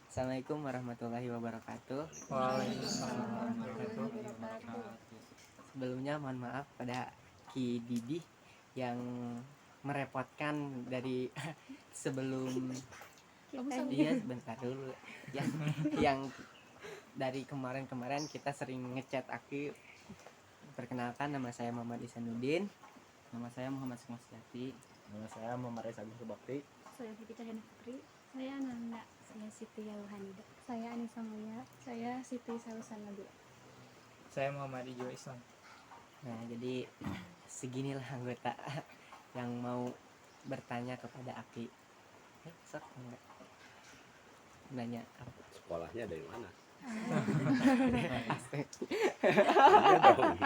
Assalamualaikum warahmatullahi wabarakatuh. Waalaikumsalam warahmatullahi wabarakatuh. Sebelumnya mohon maaf pada Ki Didi yang merepotkan dari sebelum dia sebentar dulu yang dari kemarin kita sering ngechat Aki. Perkenalkan, nama saya Muhammad Isanuddin. Nama saya Muhammad Sukmasjati. Nama saya Muhammad Reza Bakti. Saya Siti Cahyana Putri. Saya Nanda. Saya Siti Yauhanida. Saya Anissa Mulia. Saya Siti Salusanabila. Saya Muhammad Ijo Islam. Nah, jadi seginilah anggota yang mau bertanya kepada Aki. Sok enggak? Nanya apa? Sekolahnya dari mana? Iya dong.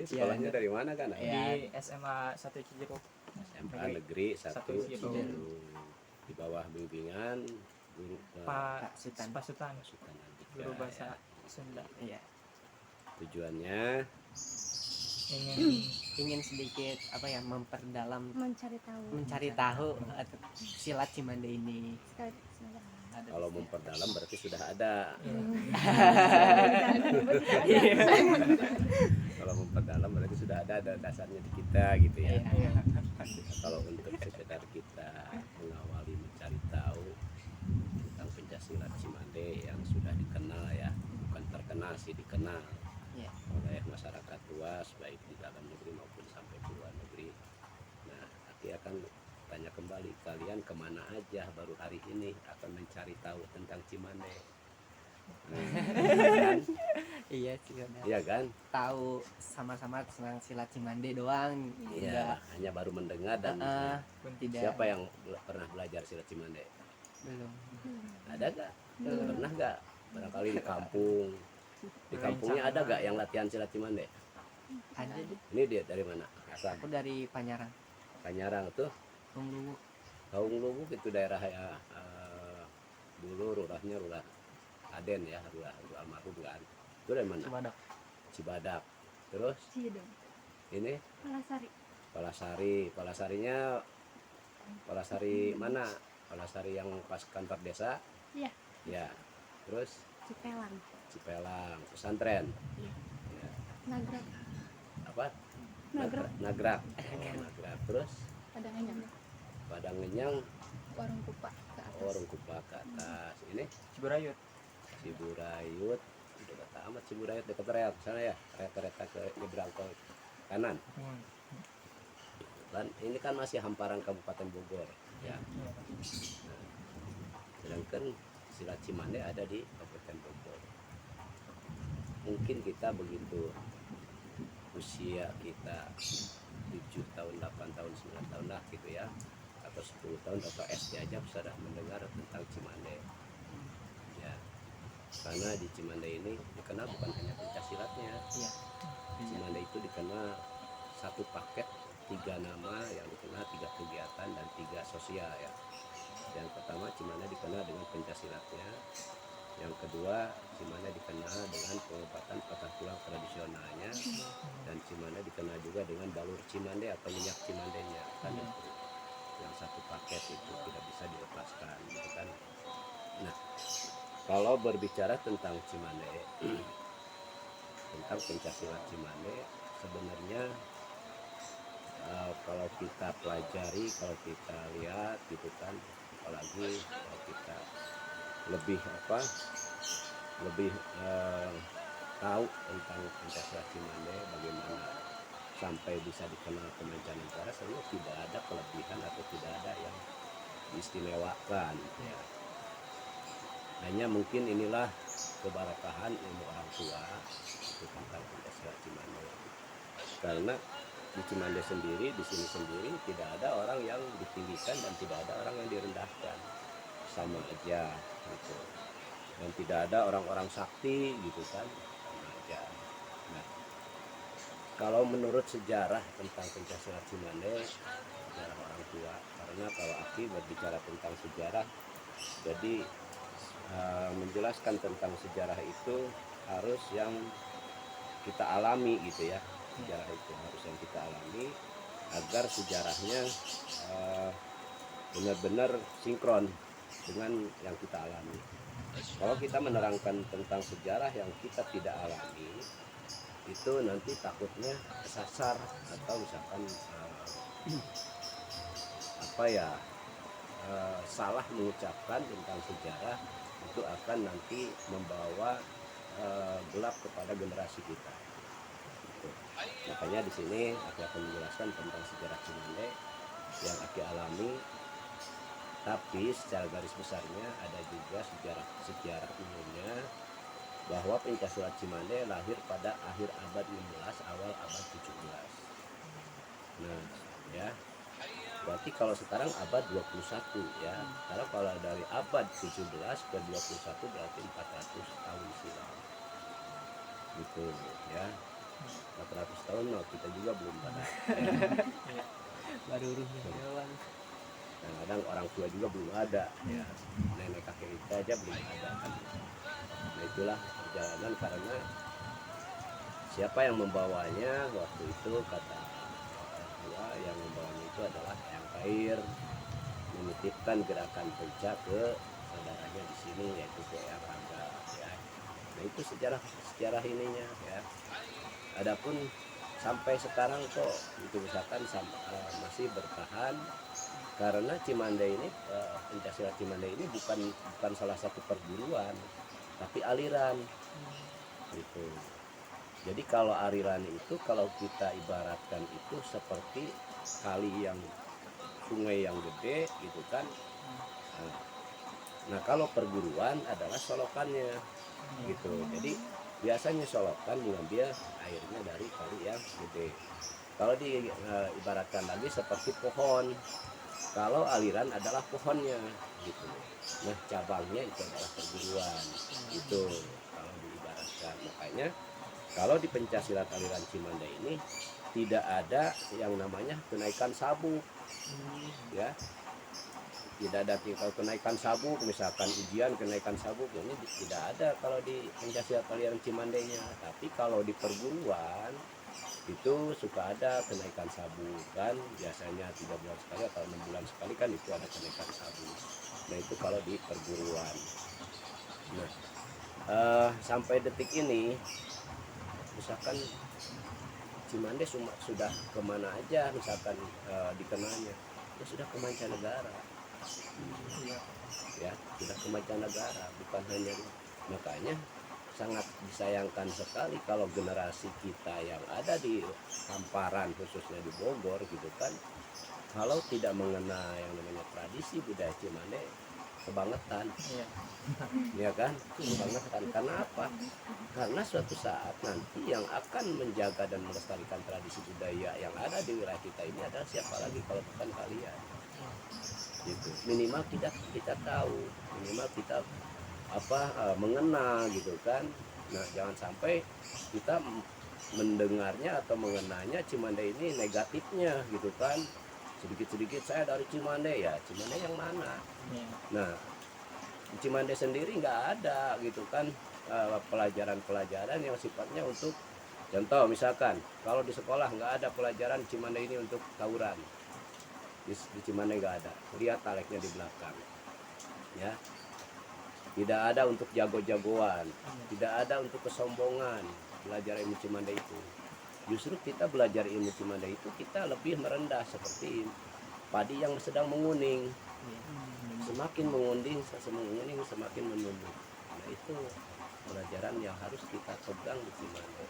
Sekolahnya dari mana kan? Di SMA 1 Cijeruk. SMA Negeri 1 Satu Cijeruk. Di bawah bimbingan guru Pak Sutan. Pasutan, Pasukan Andika, guru bahasa ya. Sunda. Iya. Tujuannya Ingin sedikit memperdalam, Mencari tahu. atau silat Cimande ini. Sekali sebentar. kalau memperdalam berarti sudah ada. Kalau memperdalam berarti sudah ada dasarnya di kita gitu ya. Iya. Kalau untuk sekedar kita mengawali mencari tahu tentang pencaksilat Cimande yang sudah dikenal ya, bukan terkenal sih, dikenal Iya. oleh masyarakat luas baik di dalam negeri maupun sampai ke luar negeri. Nah, Aki akan tanya kembali, kalian kemana aja baru hari ini akan mencari tahu tentang Cimande? Kan? Iya sih, udah Iya kan? tahu sama-sama tentang silat Cimande doang. Iya, hanya baru mendengar dan pun Tidak. siapa yang pernah belajar silat Cimande? Belum. Ada gak? Pernah gak? Barangkali di kampung. Di kampungnya ada gak yang latihan silat Cimande? Ada deh. Ini dia dari mana? Asal Aku dari Panyaran. Kanyarang tuh. Tunggu. Kaung Lubuk itu daerah ya, dulu rurahnya rurah Aden ya, rurah almarhum kan. Itu dari mana? Cibadak. Cibadak. Terus Cideng. ini Palasari. Palasarinya Palasari mana? Palasari yang pas kantor desa? Iya. Ya. Terus Cipelang. Cipelang, pesantren. Iya. Ya. Nagrak. Apa? Nagrak. Nagrak. Oh, Nagrak. Terus Padang Enyang. Padang Ngenyang, Warung Kupa ke atas. Warung Kupa ke atas. Ini Ciburayut. Ciburayut, dekat amat Ciburayut, dekat rel sana ya, kereta ke nyebrang ke kanan. Dan ini kan masih hamparan Kabupaten Bogor ya. Nah, sedangkan silat Cimande ada di Kabupaten Bogor. Mungkin kita begitu usia kita 7 tahun, 8 tahun, 9 tahun lah gitu ya, atau 10 tahun atau SD aja sudah mendengar tentang Cimande ya. Karena di Cimande ini dikenal bukan hanya pencaksilatnya. Iya. Cimande itu dikenal satu paket 3 nama yang dikenal, 3 kegiatan dan 3 sosial ya. Yang pertama Cimande dikenal dengan pencaksilatnya. Yang kedua Cimande dikenal dengan pengobatan patah tulang tradisionalnya. Dan Cimande dikenal juga dengan balur Cimande atau minyak Cimandenya kan itu. Yang satu paket itu tidak bisa dilepaskan gitu kan. Nah, kalau berbicara tentang Cimande tentang pencaksilat Cimande sebenarnya kalau kita pelajari, kalau kita lihat gitu kan, apalagi kalau kita lebih tahu tentang pencaksilat Cimande, bagaimana sampai bisa dikenal ke mancanegara, sebenarnya tidak ada kelebihan atau tidak ada yang diistimewakan ya. Hanya mungkin inilah keberkahan ilmu orang tua itu tentang pencaksilat Cimande. Karena di Cimande sendiri, di sini sendiri tidak ada orang yang ditinggikan dan tidak ada orang yang direndahkan, sama aja gitu. Dan tidak ada orang-orang sakti gitu kan, sama aja. Nah, kalau menurut sejarah tentang pencaksilat Cimande, sejarah orang tua, karena kalau Aki berbicara tentang sejarah, jadi menjelaskan tentang sejarah itu harus yang kita alami gitu ya. Sejarah itu harus yang kita alami agar sejarahnya benar-benar sinkron dengan yang kita alami. Kalau kita menerangkan tentang sejarah yang kita tidak alami, itu nanti takutnya kesasar atau misalkan salah mengucapkan tentang sejarah, itu akan nanti membawa gelap kepada generasi kita. Gitu. Makanya di sini aku akan menjelaskan tentang sejarah Cimande yang aku alami, tapi secara garis besarnya ada juga sejarah umumnya bahwa Pencaksilat Cimande lahir pada akhir abad 16 awal abad 17. Nah, ya. Berarti kalau sekarang abad 21 ya. Karena kalau dari abad 17 ke 21 berarti 400 tahun silam. Gitu ya. 400 tahun no, kita juga belum pada. Ya. Baru ruhnya doang. Kadang-kadang orang tua juga belum ada ya. Nenek kakek kita aja belum ada kan. Nah itulah perjalanan, karena siapa yang membawanya waktu itu, kata orang tua, yang membawanya itu adalah Eyang Kair, menitipkan gerakan penca ke saudaranya di sini, yaitu ke Eyang Rangga ya. Nah itu sejarah ininya ya. Adapun sampai sekarang kok itu misalkan masih bertahan, karena Cimande ini Pencaksilat Cimande ini bukan salah satu perguruan, tapi aliran gitu. Jadi kalau aliran itu, kalau kita ibaratkan itu seperti kali yang sungai yang gede gitu kan. Nah kalau perguruan adalah solokannya gitu. Jadi biasanya solokan mengambil airnya dari kali yang gede. Kalau diibaratkan lagi seperti pohon, kalau aliran adalah pohonnya gitu. Nah cabangnya itu adalah perguruan gitu kalau diibaratkan. Makanya kalau di Pencaksilat aliran Cimande ini tidak ada yang namanya kenaikan sabuk ya. Tidak ada kenaikan sabuk, misalkan ujian kenaikan sabuk, ini tidak ada kalau di Pencaksilat aliran Cimandenya. Tapi kalau di perguruan itu suka ada kenaikan sabuk kan, biasanya 3 bulan sekali atau 6 bulan sekali kan itu ada kenaikan sabuk. Nah itu kalau di perguruan. Nah sampai detik ini misalkan Cimande sudah kemana aja misalkan dikenalnya, ya sudah ke mancanegara ya, sudah ke mancanegara, bukan hanya. Makanya sangat disayangkan sekali kalau generasi kita yang ada di hamparan khususnya di Bogor gitu kan, kalau tidak mengenal yang namanya tradisi budaya Cimande, kebangetan ya kan, kebangetan. Karena apa? Karena suatu saat nanti yang akan menjaga dan melestarikan tradisi budaya yang ada di wilayah kita ini adalah siapa lagi kalau bukan kalian gitu. Minimal kita tahu, minimal kita mengenal gitu kan. Nah jangan sampai kita mendengarnya atau mengenalnya Cimande ini negatifnya gitu kan. Sedikit-sedikit saya dari Cimande, ya Cimande yang mana? Nah di Cimande sendiri nggak ada gitu kan pelajaran-pelajaran yang sifatnya untuk contoh, misalkan kalau di sekolah nggak ada pelajaran Cimande ini untuk tawuran, di Cimande nggak ada. Lihat taleknya di belakang ya, tidak ada untuk jago-jagoan, tidak ada untuk kesombongan. Belajar ilmu Cimande itu, justru kita belajar ilmu Cimande itu kita lebih merendah, seperti padi yang sedang menguning, semakin menguning semakin menumbuh. Nah itu pelajaran yang harus kita pegang di Cimande.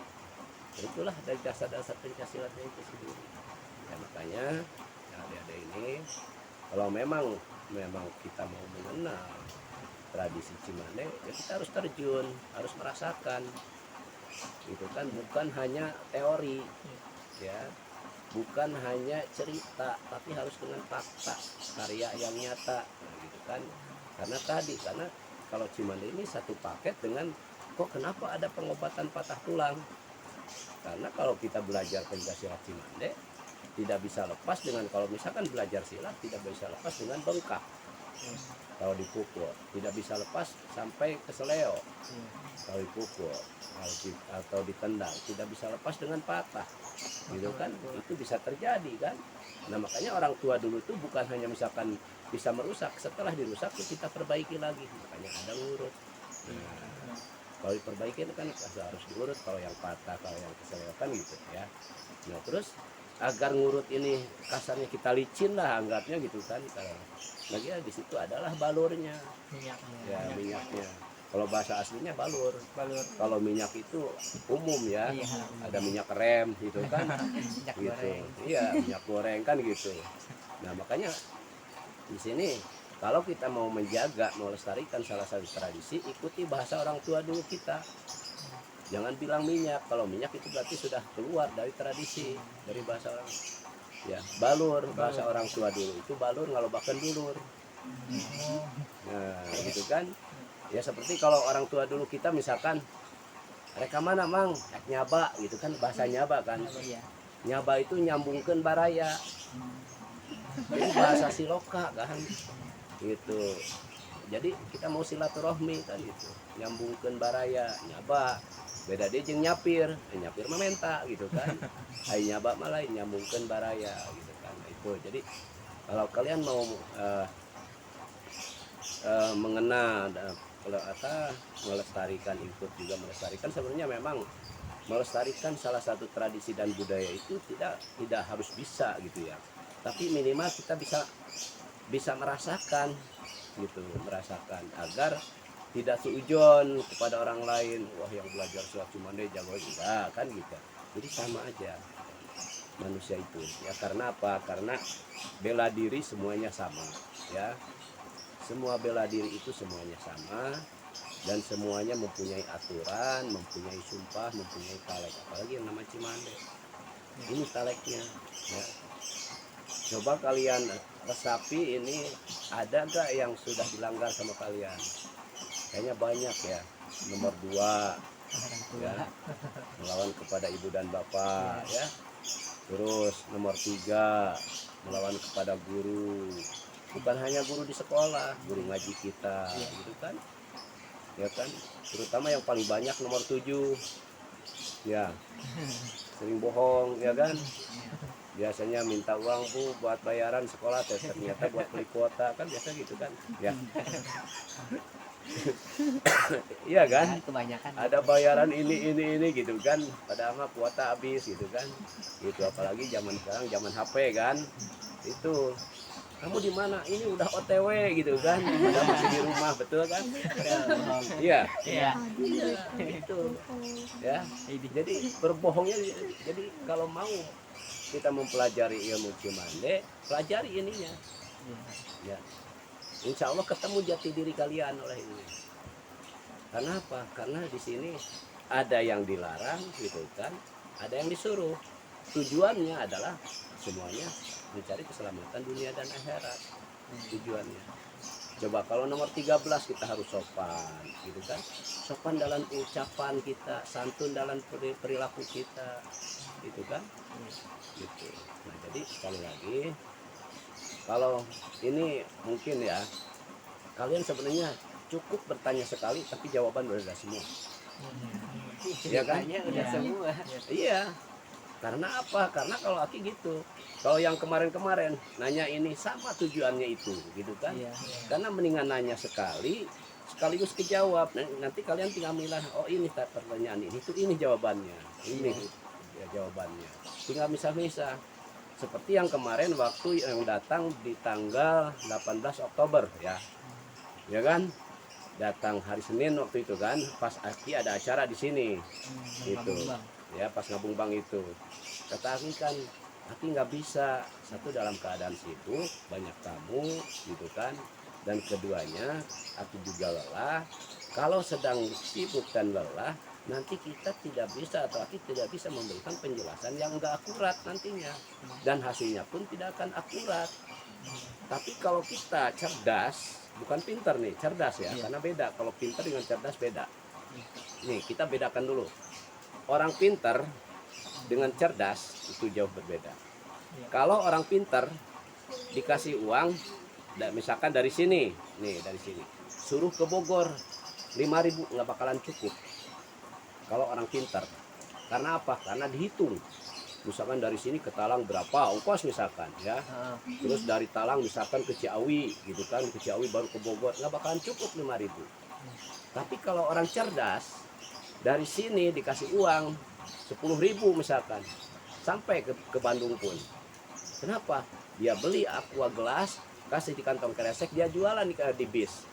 Itulah dari dasar-dasar Pencaksilatnya itu sendiri ya. Makanya adik-adik ini, kalau memang kita mau mengenal tradisi Cimande, ya kita harus terjun, harus merasakan itu kan, bukan hanya teori ya, bukan hanya cerita, tapi harus dengan fakta, karya yang nyata. Nah, gitu kan. Karena kalau Cimande ini satu paket dengan, kok kenapa ada pengobatan patah tulang? Karena kalau kita belajar Pencaksilat Cimande tidak bisa lepas dengan, kalau misalkan belajar silat tidak bisa lepas dengan bengkak. Kalau dipukul tidak bisa lepas sampai ke seleo. Kalau dipukul atau ditendang tidak bisa lepas dengan patah, gitu kan. Itu bisa terjadi kan. Nah makanya orang tua dulu tuh bukan hanya misalkan bisa merusak, setelah dirusak tuh kita perbaiki lagi. Makanya ada ngurut, Nah, kalau diperbaiki kan harus diurut, kalau yang patah, kalau yang keselewakan gitu ya. Nah terus agar ngurut ini kasarnya kita licin lah anggapnya gitu kan. Lagi di situ adalah balurnya, Minyaknya. ya minyaknya. Kalau bahasa aslinya balur. Balur. Kalau minyak itu umum ya, Iya. ada minyak rem gitu kan, Minyak gitu. goreng. Iya minyak goreng kan gitu. Nah makanya di sini kalau kita mau menjaga, melestarikan salah satu tradisi, ikuti bahasa orang tua dulu kita. Jangan bilang minyak, kalau minyak itu berarti sudah keluar dari tradisi, dari bahasa orang. Ya, balur, bahasa orang tua dulu itu balur ngalobakan dulur. Nah, gitu kan. Ya seperti kalau orang tua dulu kita misalkan reka mana mang, nyaba gitu kan, bahasa nyaba kan. Iya. Nyaba itu nyambungkan baraya. Ini bahasa siloka kan. Gitu. Jadi kita mau silaturahmi kan gitu, nyambungkan baraya, nyaba. Beda dia jeung nyapir, nyapir mah menta gitu kan. Ai nyaba malah nyambungkan baraya gitu kan. Nah, itu. Jadi kalau kalian mau mengena melestarikan, ikut juga melestarikan, sebenarnya memang melestarikan salah satu tradisi dan budaya itu tidak harus bisa gitu ya. Tapi minimal kita bisa merasakan gitu, merasakan agar tidak seujon kepada orang lain, wah yang belajar silat Cimande jago juga kan gitu. Jadi sama aja manusia itu ya. Karena apa? Karena bela diri semuanya sama ya. Semua bela diri itu semuanya sama, dan semuanya mempunyai aturan, mempunyai sumpah, mempunyai talek. Apalagi yang nama Cimande, ini taleknya ya. Coba kalian resapi, ini ada gak yang sudah dilanggar sama kalian? Kayaknya banyak ya. Nomor 2 ya, melawan kepada ibu dan bapak ya. Terus nomor 3, melawan kepada guru. Bukan hanya guru di sekolah, guru ngaji kita gitu kan. Ya kan? Terutama yang paling banyak nomor 7. Ya. Sering bohong ya kan? Biasanya minta uang bu buat bayaran sekolah, ternyata buat beli kuota kan, biasa gitu kan ya. Iya kan, Kebanyakan. ada bayaran ini gitu kan, padahal mah kuota habis gitu kan. Gitu, apalagi zaman sekarang, zaman HP kan. Itu kamu di mana, ini udah OTW gitu kan, padahal masih di rumah, betul kan? Iya. Iya. Itu ya. Jadi berbohongnya, jadi kalau mau kita mempelajari ilmu Cimande, pelajari ininya ya. Insya Allah ketemu jati diri kalian oleh ini. Karena apa? Karena di sini ada yang dilarang gitu kan, ada yang disuruh. Tujuannya adalah semuanya mencari keselamatan dunia dan akhirat. Tujuannya. Coba kalau nomor 13 kita harus sopan gitu kan. Sopan dalam ucapan kita, santun dalam perilaku kita gitu kan. Gitu. Nah, jadi sekali lagi, kalau ini mungkin ya, kalian sebenarnya cukup bertanya sekali tapi jawaban udah ada semua. Iya kan? Udah semua. Iya. Karena apa? Karena kalau Aki gitu. Kalau yang kemarin-kemarin nanya ini sama tujuannya itu, gitu kan? Iya. Karena mendingan nanya sekaligus kejawab. Nanti kalian tinggal milah, oh ini pertanyaan ini jawabannya. Ini ya jawabannya. Tinggal misah-misah. Seperti yang kemarin waktu yang datang di tanggal 18 Oktober ya. Ya kan? Datang hari Senin waktu itu kan, pas Aki ada acara di sini. Gitu. Ya, pas ngabung bang itu. Kata Aki kan, Aki nggak bisa, satu dalam keadaan sibuk, banyak tamu gitu kan. Dan keduanya, Aki juga lelah. Kalau sedang sibuk dan lelah, nanti kita tidak bisa atau Aki tidak bisa memberikan penjelasan yang enggak akurat nantinya, dan hasilnya pun tidak akan akurat. Tapi kalau kita cerdas, bukan pintar nih, cerdas ya, karena beda. Kalau pintar dengan cerdas beda. Nih kita bedakan dulu, orang pintar dengan cerdas itu jauh berbeda. Kalau orang pintar dikasih uang, misalkan dari sini, nih dari sini, suruh ke Bogor 5.000 nggak bakalan cukup. Kalau orang pintar, karena apa? Karena dihitung. Misalkan dari sini ke Talang berapa ongkos misalkan ya. Terus dari Talang misalkan ke Ciawi gitu kan, ke Ciawi baru ke Bogor, nggak bakalan cukup 5.000. Tapi kalau orang cerdas, dari sini dikasih uang 10.000 misalkan, sampai ke Bandung pun. Kenapa? Dia beli aqua gelas, kasih di kantong kresek, dia jualan di bis.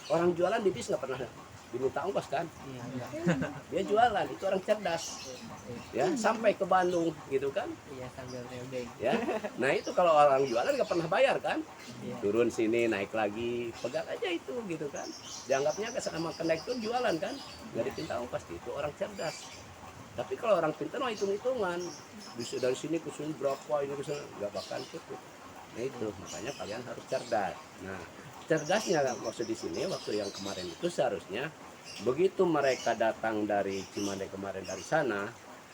Orang jualan di bis nggak pernah diminta ongkos kan? Iya, enggak. Dia jualan, itu orang cerdas. Ya, sampai ke Bandung gitu kan? Iya, sambil nebeng. Ya. Nah, itu kalau orang jualan nggak pernah bayar kan? Iya. Turun sini, naik lagi, pegang aja itu gitu kan? Dianggapnya sama kondektur jualan kan? Nggak diminta ongkos, itu orang cerdas. Tapi kalau orang pintar mah hitung-hitungan, bisa dari sini ke sini berapa, ini ke sana nggak bakal cukup. Nah itu makanya kalian harus cerdas. Nah, cerdasnya maksud di sini waktu yang kemarin itu seharusnya begitu mereka datang dari Cimande kemarin dari sana,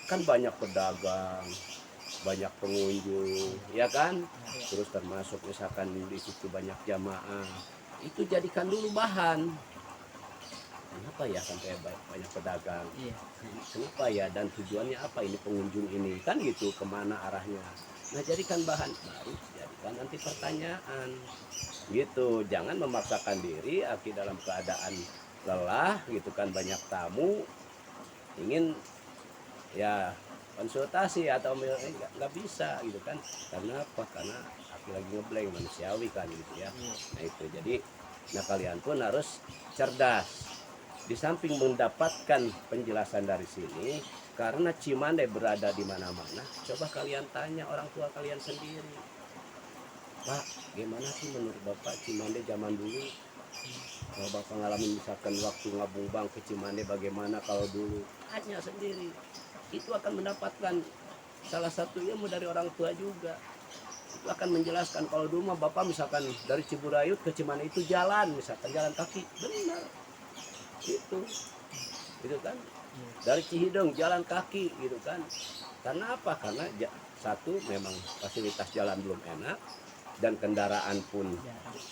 kan banyak pedagang, banyak pengunjung, ya kan? Terus termasuk misalkan di situ banyak jamaah, itu jadikan dulu bahan. Kenapa ya sampai banyak pedagang? Iya. Kenapa ya, dan tujuannya apa ini pengunjung ini, kan gitu, kemana arahnya. Nah, jadikan bahan baru, jadikan nanti pertanyaan gitu. Jangan memaksakan diri Aki dalam keadaan lelah gitu kan, banyak tamu ingin ya konsultasi atau nggak bisa gitu kan. Karena apa? Karena Aki lagi ngeblank, manusiawi kan gitu ya. Nah itu, jadi nah kalian pun harus cerdas. Di samping mendapatkan penjelasan dari sini, karena Cimande berada di mana-mana, coba kalian tanya orang tua kalian sendiri. Pak, gimana sih menurut Bapak Cimande zaman dulu? Kalau Bapak ngalamin misalkan waktu ngabung bang ke Cimande, bagaimana kalau dulu? Tanya sendiri. Itu akan mendapatkan salah satu ilmu dari orang tua juga. Itu akan menjelaskan kalau dulu mah Bapak misalkan dari Ciburayut ke Cimande itu jalan, misalkan jalan kaki. Benar. Gitu kan, dari Cihideng jalan kaki gitu kan. Karena apa? Karena satu, memang fasilitas jalan belum enak dan kendaraan pun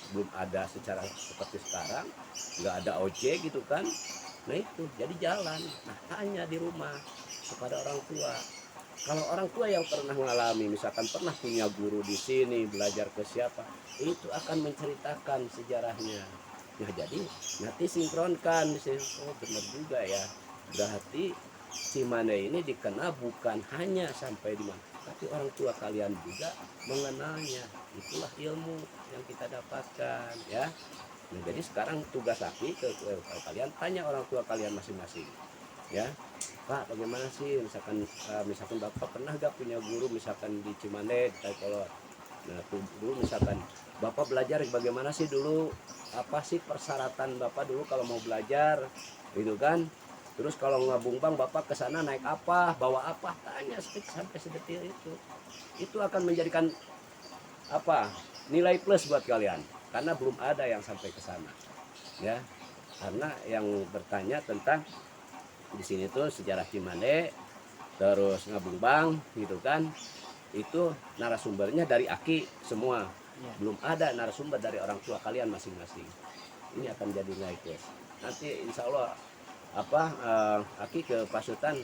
belum ada secara seperti sekarang, nggak ada ojek gitu kan. Nah itu jadi jalan. Nah, tanya di rumah kepada orang tua. Kalau orang tua yang pernah mengalami, misalkan pernah punya guru di sini, belajar ke siapa, itu akan menceritakan sejarahnya. Nah jadi nanti sinkronkan, oh benar juga ya, berarti Cimande ini dikenal bukan hanya sampai di mana, tapi orang tua kalian juga mengenalnya. Itulah ilmu yang kita dapatkan ya. Nah, jadi sekarang tugas Aki ke kalian, tanya orang tua kalian masing-masing ya. Pak, bagaimana sih misalkan Bapak pernah gak punya guru misalkan di Cimande, di Taikolot? Nah dulu misalkan Bapak belajar bagaimana sih dulu, apa sih persyaratan Bapak dulu kalau mau belajar gitu kan. Terus kalau ngabung bang Bapak ke sana naik apa, bawa apa, tanya sampai sedetil itu. Itu akan menjadikan apa, nilai plus buat kalian, karena belum ada yang sampai ke sana ya. Karena yang bertanya tentang di sini tuh sejarah Cimande, terus ngabung bang gitu kan, itu narasumbernya dari Aki semua. Belum ada narasumber dari orang tua kalian masing-masing. Ini akan jadi nilai plus. Nanti insya Allah Aki ke Pasutan,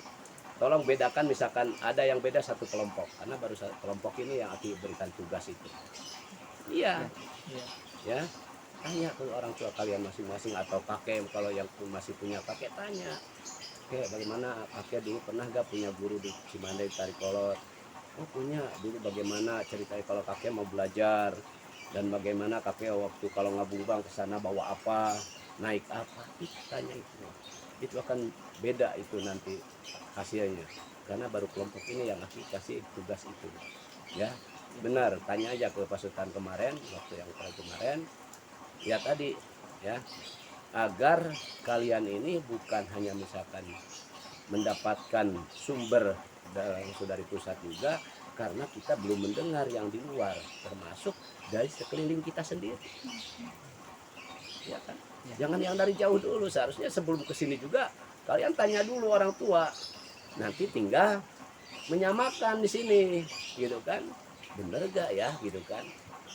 tolong bedakan misalkan ada yang beda satu kelompok, karena baru satu kelompok ini yang Aki berikan tugas itu. Iya. Ya, tanya ke orang tua kalian masing-masing, atau kakek kalau yang masih punya kakek, tanya. Oke, bagaimana kakek dulu pernah gak punya guru di Cimande, di Tarikolot? Oh punya, dulu bagaimana ceritanya kalau kakek mau belajar, dan bagaimana kakek waktu kalau ngabung bang ke sana bawa apa, naik apa, itu tanya itu akan beda itu nanti hasilnya, karena baru kelompok ini yang Aki kasih tugas itu ya. Benar, tanya aja ke Pasutan kemarin, waktu yang kemarin ya tadi ya, agar kalian ini bukan hanya misalkan mendapatkan sumber dari pusat juga, karena kita belum mendengar yang di luar, termasuk dari sekeliling kita sendiri ya kan. Jangan yang dari jauh dulu, seharusnya sebelum kesini juga kalian tanya dulu orang tua, nanti tinggal menyamakan di sini gitu kan, bener gak ya gitu kan,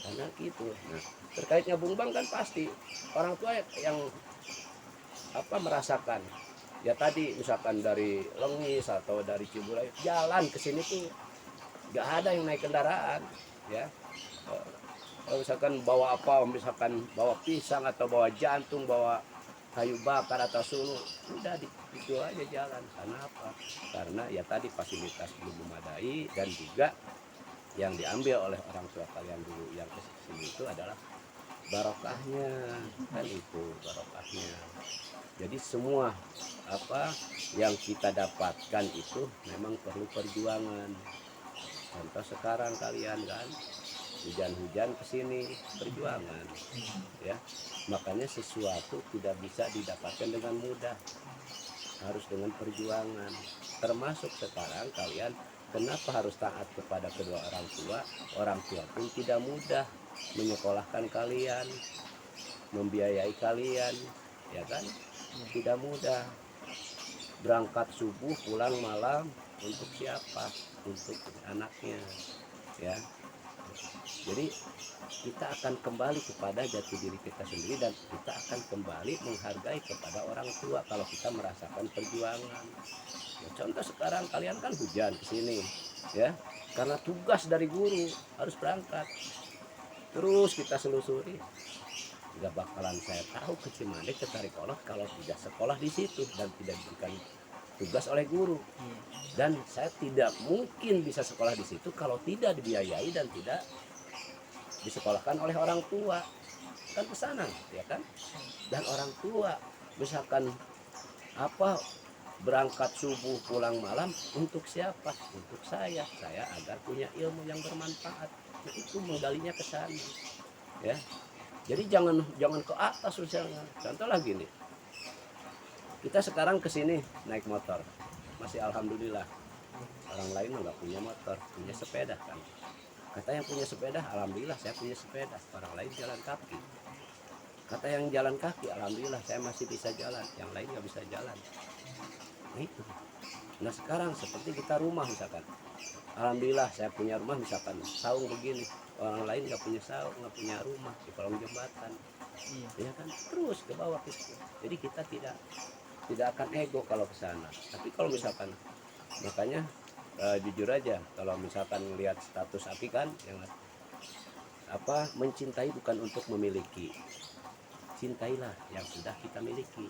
karena gitu. Nah terkait ngabung bang kan pasti orang tua yang merasakan ya. Tadi misalkan dari Lengis atau dari Ciburayut jalan ke sini tuh nggak ada yang naik kendaraan ya. Kalau misalkan bawa apa, misalkan bawa pisang atau bawa jantung, bawa kayu bakar atau sulu, udah itu aja jalan. Karena apa? Karena ya tadi fasilitas belum memadai, dan juga yang diambil oleh orang tua kalian dulu yang ke sini itu adalah barokahnya, kan itu barokahnya. Jadi semua apa yang kita dapatkan itu memang perlu perjuangan. Contoh sekarang kalian kan hujan-hujan kesini perjuangan, ya. Makanya sesuatu tidak bisa didapatkan dengan mudah, harus dengan perjuangan. Termasuk sekarang kalian kenapa harus taat kepada kedua orang tua? Orang tua pun tidak mudah menyekolahkan kalian, membiayai kalian, ya kan? Tidak mudah. Berangkat subuh pulang malam untuk siapa? Untuk anaknya, ya. Jadi kita akan kembali kepada jati diri kita sendiri, dan kita akan kembali menghargai kepada orang tua kalau kita merasakan perjuangan. Ya, contoh sekarang kalian kan hujan kesini, ya, karena tugas dari guru harus berangkat. Terus kita selusuri, nggak bakalan saya tahu ke Cimande, ke Tarikoloh kalau tidak sekolah di situ dan tidak diberikan tugas oleh guru. Dan saya tidak mungkin bisa sekolah di situ kalau tidak dibiayai dan tidak disekolahkan oleh orang tua. Kan ke sana, ya kan? Dan orang tua misalkan apa berangkat subuh pulang malam untuk siapa? Untuk saya agar punya ilmu yang bermanfaat. Nah, itu menggalinya ke sana, ya. Jadi jangan ke atas misalnya. Contoh lagi nih, kita sekarang kesini naik motor, masih alhamdulillah. Orang lain nggak punya motor, punya sepeda kan. Kata yang punya sepeda, alhamdulillah saya punya sepeda. Orang lain jalan kaki. Kata yang jalan kaki, alhamdulillah saya masih bisa jalan. Yang lain nggak bisa jalan. Nah itu. Nah sekarang seperti kita rumah misalkan, alhamdulillah saya punya rumah misalkan saung begini. Orang lain nggak punya saung, nggak punya rumah di kolong jembatan. Ya kan, terus ke bawah gitu. Jadi kita tidak akan ego kalau ke sana. Tapi kalau misalkan, makanya jujur aja, kalau misalkan lihat status Aki kan yang apa, mencintai bukan untuk memiliki, cintailah yang sudah kita miliki,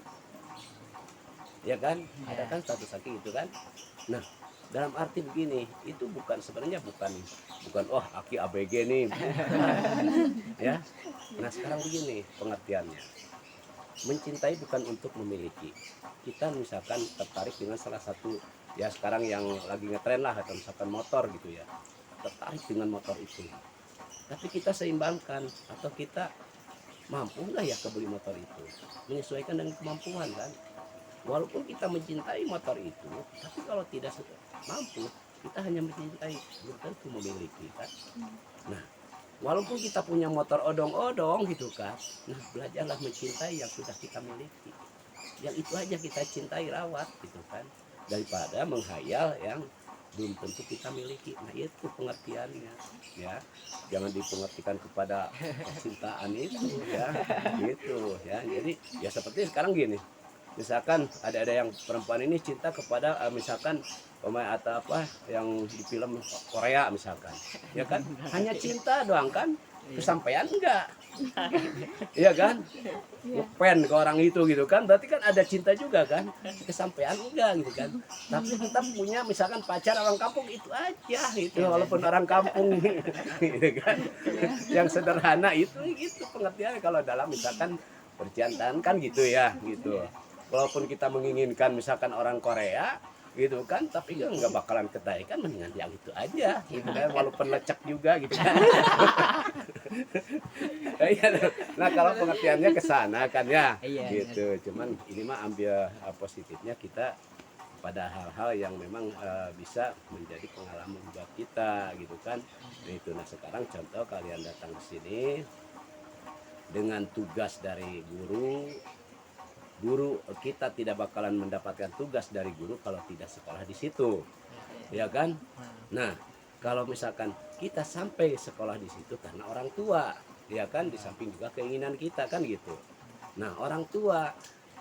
ya kan? Ada kan status Aki itu kan. Nah dalam arti begini, itu bukan sebenarnya bukan oh Aki ABG nih, ya. Nah sekarang begini pengertiannya, mencintai bukan untuk memiliki. Kita misalkan tertarik dengan salah satu, ya sekarang yang lagi ngetren lah, atau misalkan motor gitu ya, tertarik dengan motor itu, tapi kita seimbangkan, atau kita mampu nggak ya kebeli motor itu, menyesuaikan dengan kemampuan kan. Walaupun kita mencintai motor itu, tapi kalau tidak mampu, kita hanya mencintai, belum tentu memiliki kan. Nah walaupun kita punya motor odong-odong gitu kan, nah belajarlah mencintai yang sudah kita miliki, yang itu aja kita cintai, rawat gitu kan, daripada menghayal yang belum tentu kita miliki. Nah itu pengertiannya, ya. Jangan dipengertikan kepada cintaan itu, ya, gitu ya. Jadi ya seperti sekarang gini, misalkan ada yang perempuan ini cinta kepada misalkan pemain atau apa yang di film Korea misalkan, ya kan, hanya cinta doang kan, kesampaian enggak, iya kan, ngepen ke orang itu gitu kan, berarti kan ada cinta juga kan, kesampaian enggak gitu kan. Tapi kita punya misalkan pacar orang kampung, itu aja itu, walaupun orang kampung gitu kan, yang sederhana itu gitu pengertiannya. Kalau dalam misalkan percintaan kan gitu ya, gitu. Walaupun kita menginginkan misalkan orang Korea gitu kan, tapi nggak bakalan ketaikan, mendingan yang itu aja gitu kan, walaupun lecek juga gitu kan. Nah kalau pengertiannya ke sana kan ya, gitu. Cuman ini mah ambil positifnya kita pada hal-hal yang memang bisa menjadi pengalaman buat kita gitu kan. Nah itu. Nah sekarang contoh kalian datang ke sini dengan tugas dari guru, kita tidak bakalan mendapatkan tugas dari guru kalau tidak sekolah di situ, ya kan? Nah, kalau misalkan kita sampai sekolah di situ karena orang tua, ya kan? Di samping juga keinginan kita kan gitu. Nah, orang tua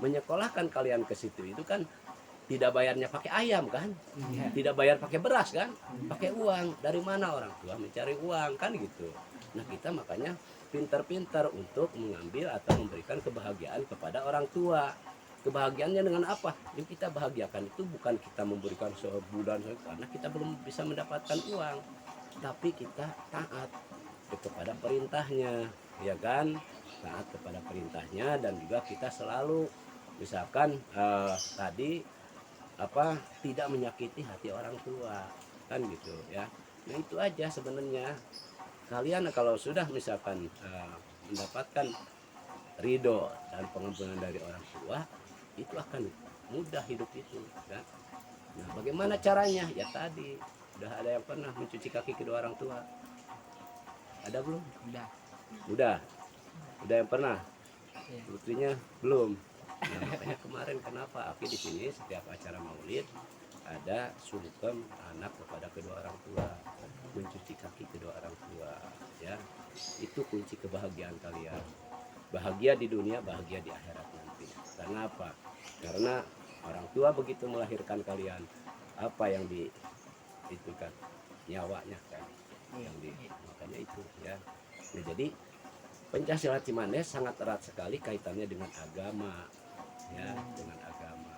menyekolahkan kalian ke situ itu kan tidak bayarnya pakai ayam kan, tidak bayar pakai beras kan, pakai uang. Dari mana orang tua mencari uang kan gitu. Nah kita makanya pintar-pintar untuk mengambil atau memberikan kebahagiaan kepada orang tua. Kebahagiaannya dengan apa? Yang kita bahagiakan itu bukan kita memberikan sebulan karena kita belum bisa mendapatkan uang, tapi kita taat kepada perintahnya, ya kan? Taat kepada perintahnya, dan juga kita selalu misalkan tadi tidak menyakiti hati orang tua kan gitu ya. Nah itu aja sebenarnya. Kalian kalau sudah misalkan mendapatkan ridho dan pengampunan dari orang tua, itu akan mudah hidup itu kan. Nah bagaimana caranya? Ya tadi udah ada yang pernah mencuci kaki kedua orang tua? Ada belum? Udah. Udah yang pernah? Iya. Buktinya belum. Nah, makanya kemarin kenapa Aki di sini setiap acara maulid ada sungkem anak kepada kedua orang tua, mencuci kaki kedua orang tua, ya. Itu kunci kebahagiaan kalian. Bahagia di dunia, bahagia di akhirat nanti. Karena apa? Karena orang tua begitu melahirkan kalian, apa yang itu kan nyawanya kan, makanya itu ya. Nah, jadi Pencaksilat Cimande sangat erat sekali kaitannya dengan agama, ya, dengan agama.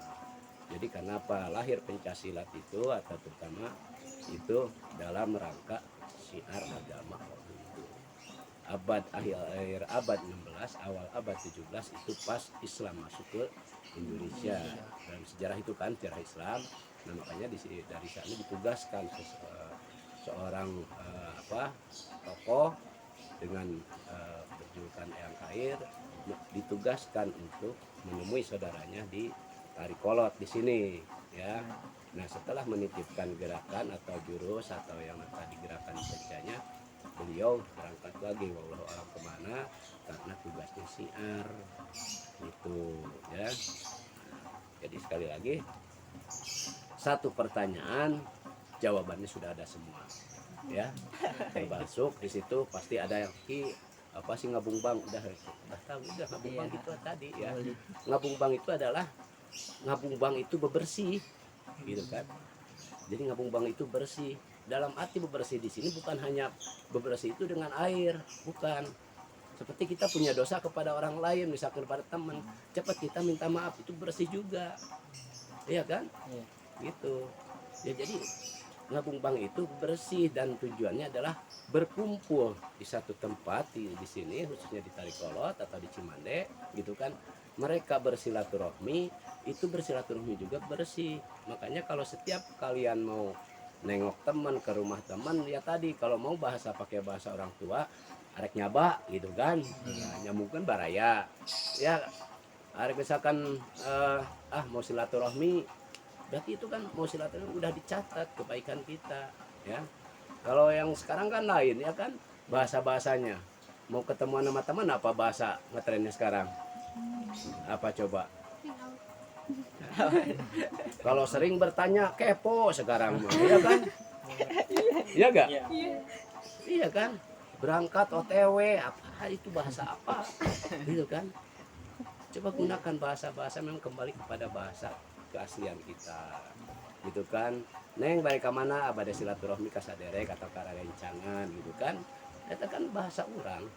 Jadi kenapa lahir Pencaksilat itu atau terutama itu dalam rangka syiar agama waktu itu. Akhir abad 16, awal abad 17 itu pas Islam masuk ke Indonesia. Dalam sejarah itu kan sejarah Islam. Nah, makanya dari sana ditugaskan seorang tokoh dengan berjulukan Eyang Kair, ditugaskan untuk menemui saudaranya di Tarikolot di sini, ya. Nah, setelah menitipkan gerakan atau jurus atau yang tadi gerakan kerjanya, beliau berangkat lagi wallahu a'lam kemana, karena tugasnya syiar itu, ya. Jadi sekali lagi, satu pertanyaan jawabannya sudah ada semua, ya. Termasuk di situ pasti ada yang apa sih ngabung bang, udah tahu, udah ngabung bang itu tadi ya. Ngabung bang itu adalah ngabung bang itu bebersih gitu kan. Jadi ngabung bang itu bersih, dalam arti bebersih di sini bukan hanya bebersih itu dengan air, bukan. Seperti kita punya dosa kepada orang lain, misalkan kepada teman, cepat kita minta maaf, itu bersih juga, iya kan? Gitu ya. Jadi ngabung bang itu bersih dan tujuannya adalah berkumpul di satu tempat di sini, khususnya di Tarikolot atau di Cimande gitu kan. Mereka bersilaturahmi, itu bersilaturahmi juga bersih. Makanya kalau setiap kalian mau nengok teman ke rumah teman, ya tadi kalau mau pakai bahasa orang tua, arek nyaba gitu kan. Nah, nyamukkan baraya ya, arek misalkan mau silaturahmi, berarti itu kan mau silaturahmi udah dicatat kebaikan kita, ya. Kalau yang sekarang kan lain, ya kan, bahasa-bahasanya. Mau ketemuan sama teman, apa bahasa ngetrennya sekarang? Apa coba? Kalau sering bertanya, kepo sekarang, iya kan? Iya gak? Iya kan? Berangkat OTW, apa itu bahasa apa? Gitu kan? Coba gunakan bahasa-bahasa memang kembali kepada bahasa keaslian kita, gitu kan. Neng balik ke mana abade silaturahmi ka saderek atau ka rencangan gitu kan. Eta kan bahasa orang.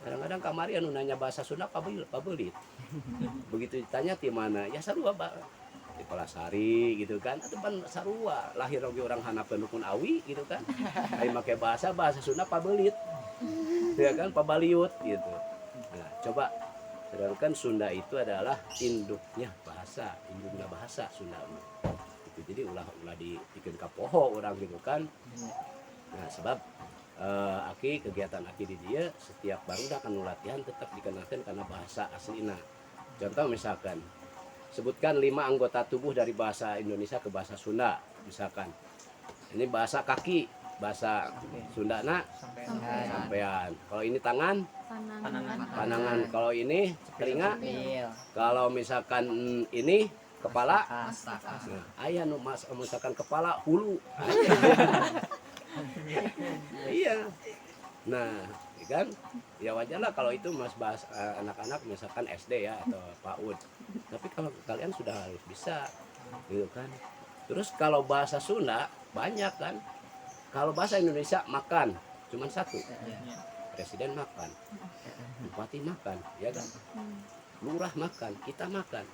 Kadang-kadang kamari anu nanya bahasa Sunda pabelit. Begitu ditanya di mana? Ya sarua di Palasari gitu kan. Atau pan sarua lahir oge orang hanapeun dukun awi gitu kan. Ai make bahasa Sunda pabelit. Ya kan, pabaliut gitu. Nah, coba sedangkan Sunda itu adalah induknya bahasa Sunda itu. Jadi ulah dibikin kapoho orang gitu kan. Nah, sebab Aki kegiatan Aki di dia setiap baru akan latihan tetap dikenalkan karena bahasa aslina. Contoh misalkan sebutkan 5 anggota tubuh dari bahasa Indonesia ke bahasa Sunda misalkan. Ini bahasa kaki, bahasa Sundana sampean. Kalau ini tangan, panangan. Kalau ini telinga, kalau misalkan ini kepala, ayah nu misalkan kepala hulu. Iya. Nah, kan ya wajar lah kalau itu mas bahas anak-anak misalkan SD ya atau PAUD. Tapi kalau kalian sudah harus bisa gitu kan. Terus kalau bahasa Sunda banyak kan. Kalau bahasa Indonesia makan cuman satu, presiden makan, bupati makan, ya kan, lurah makan, kita makan,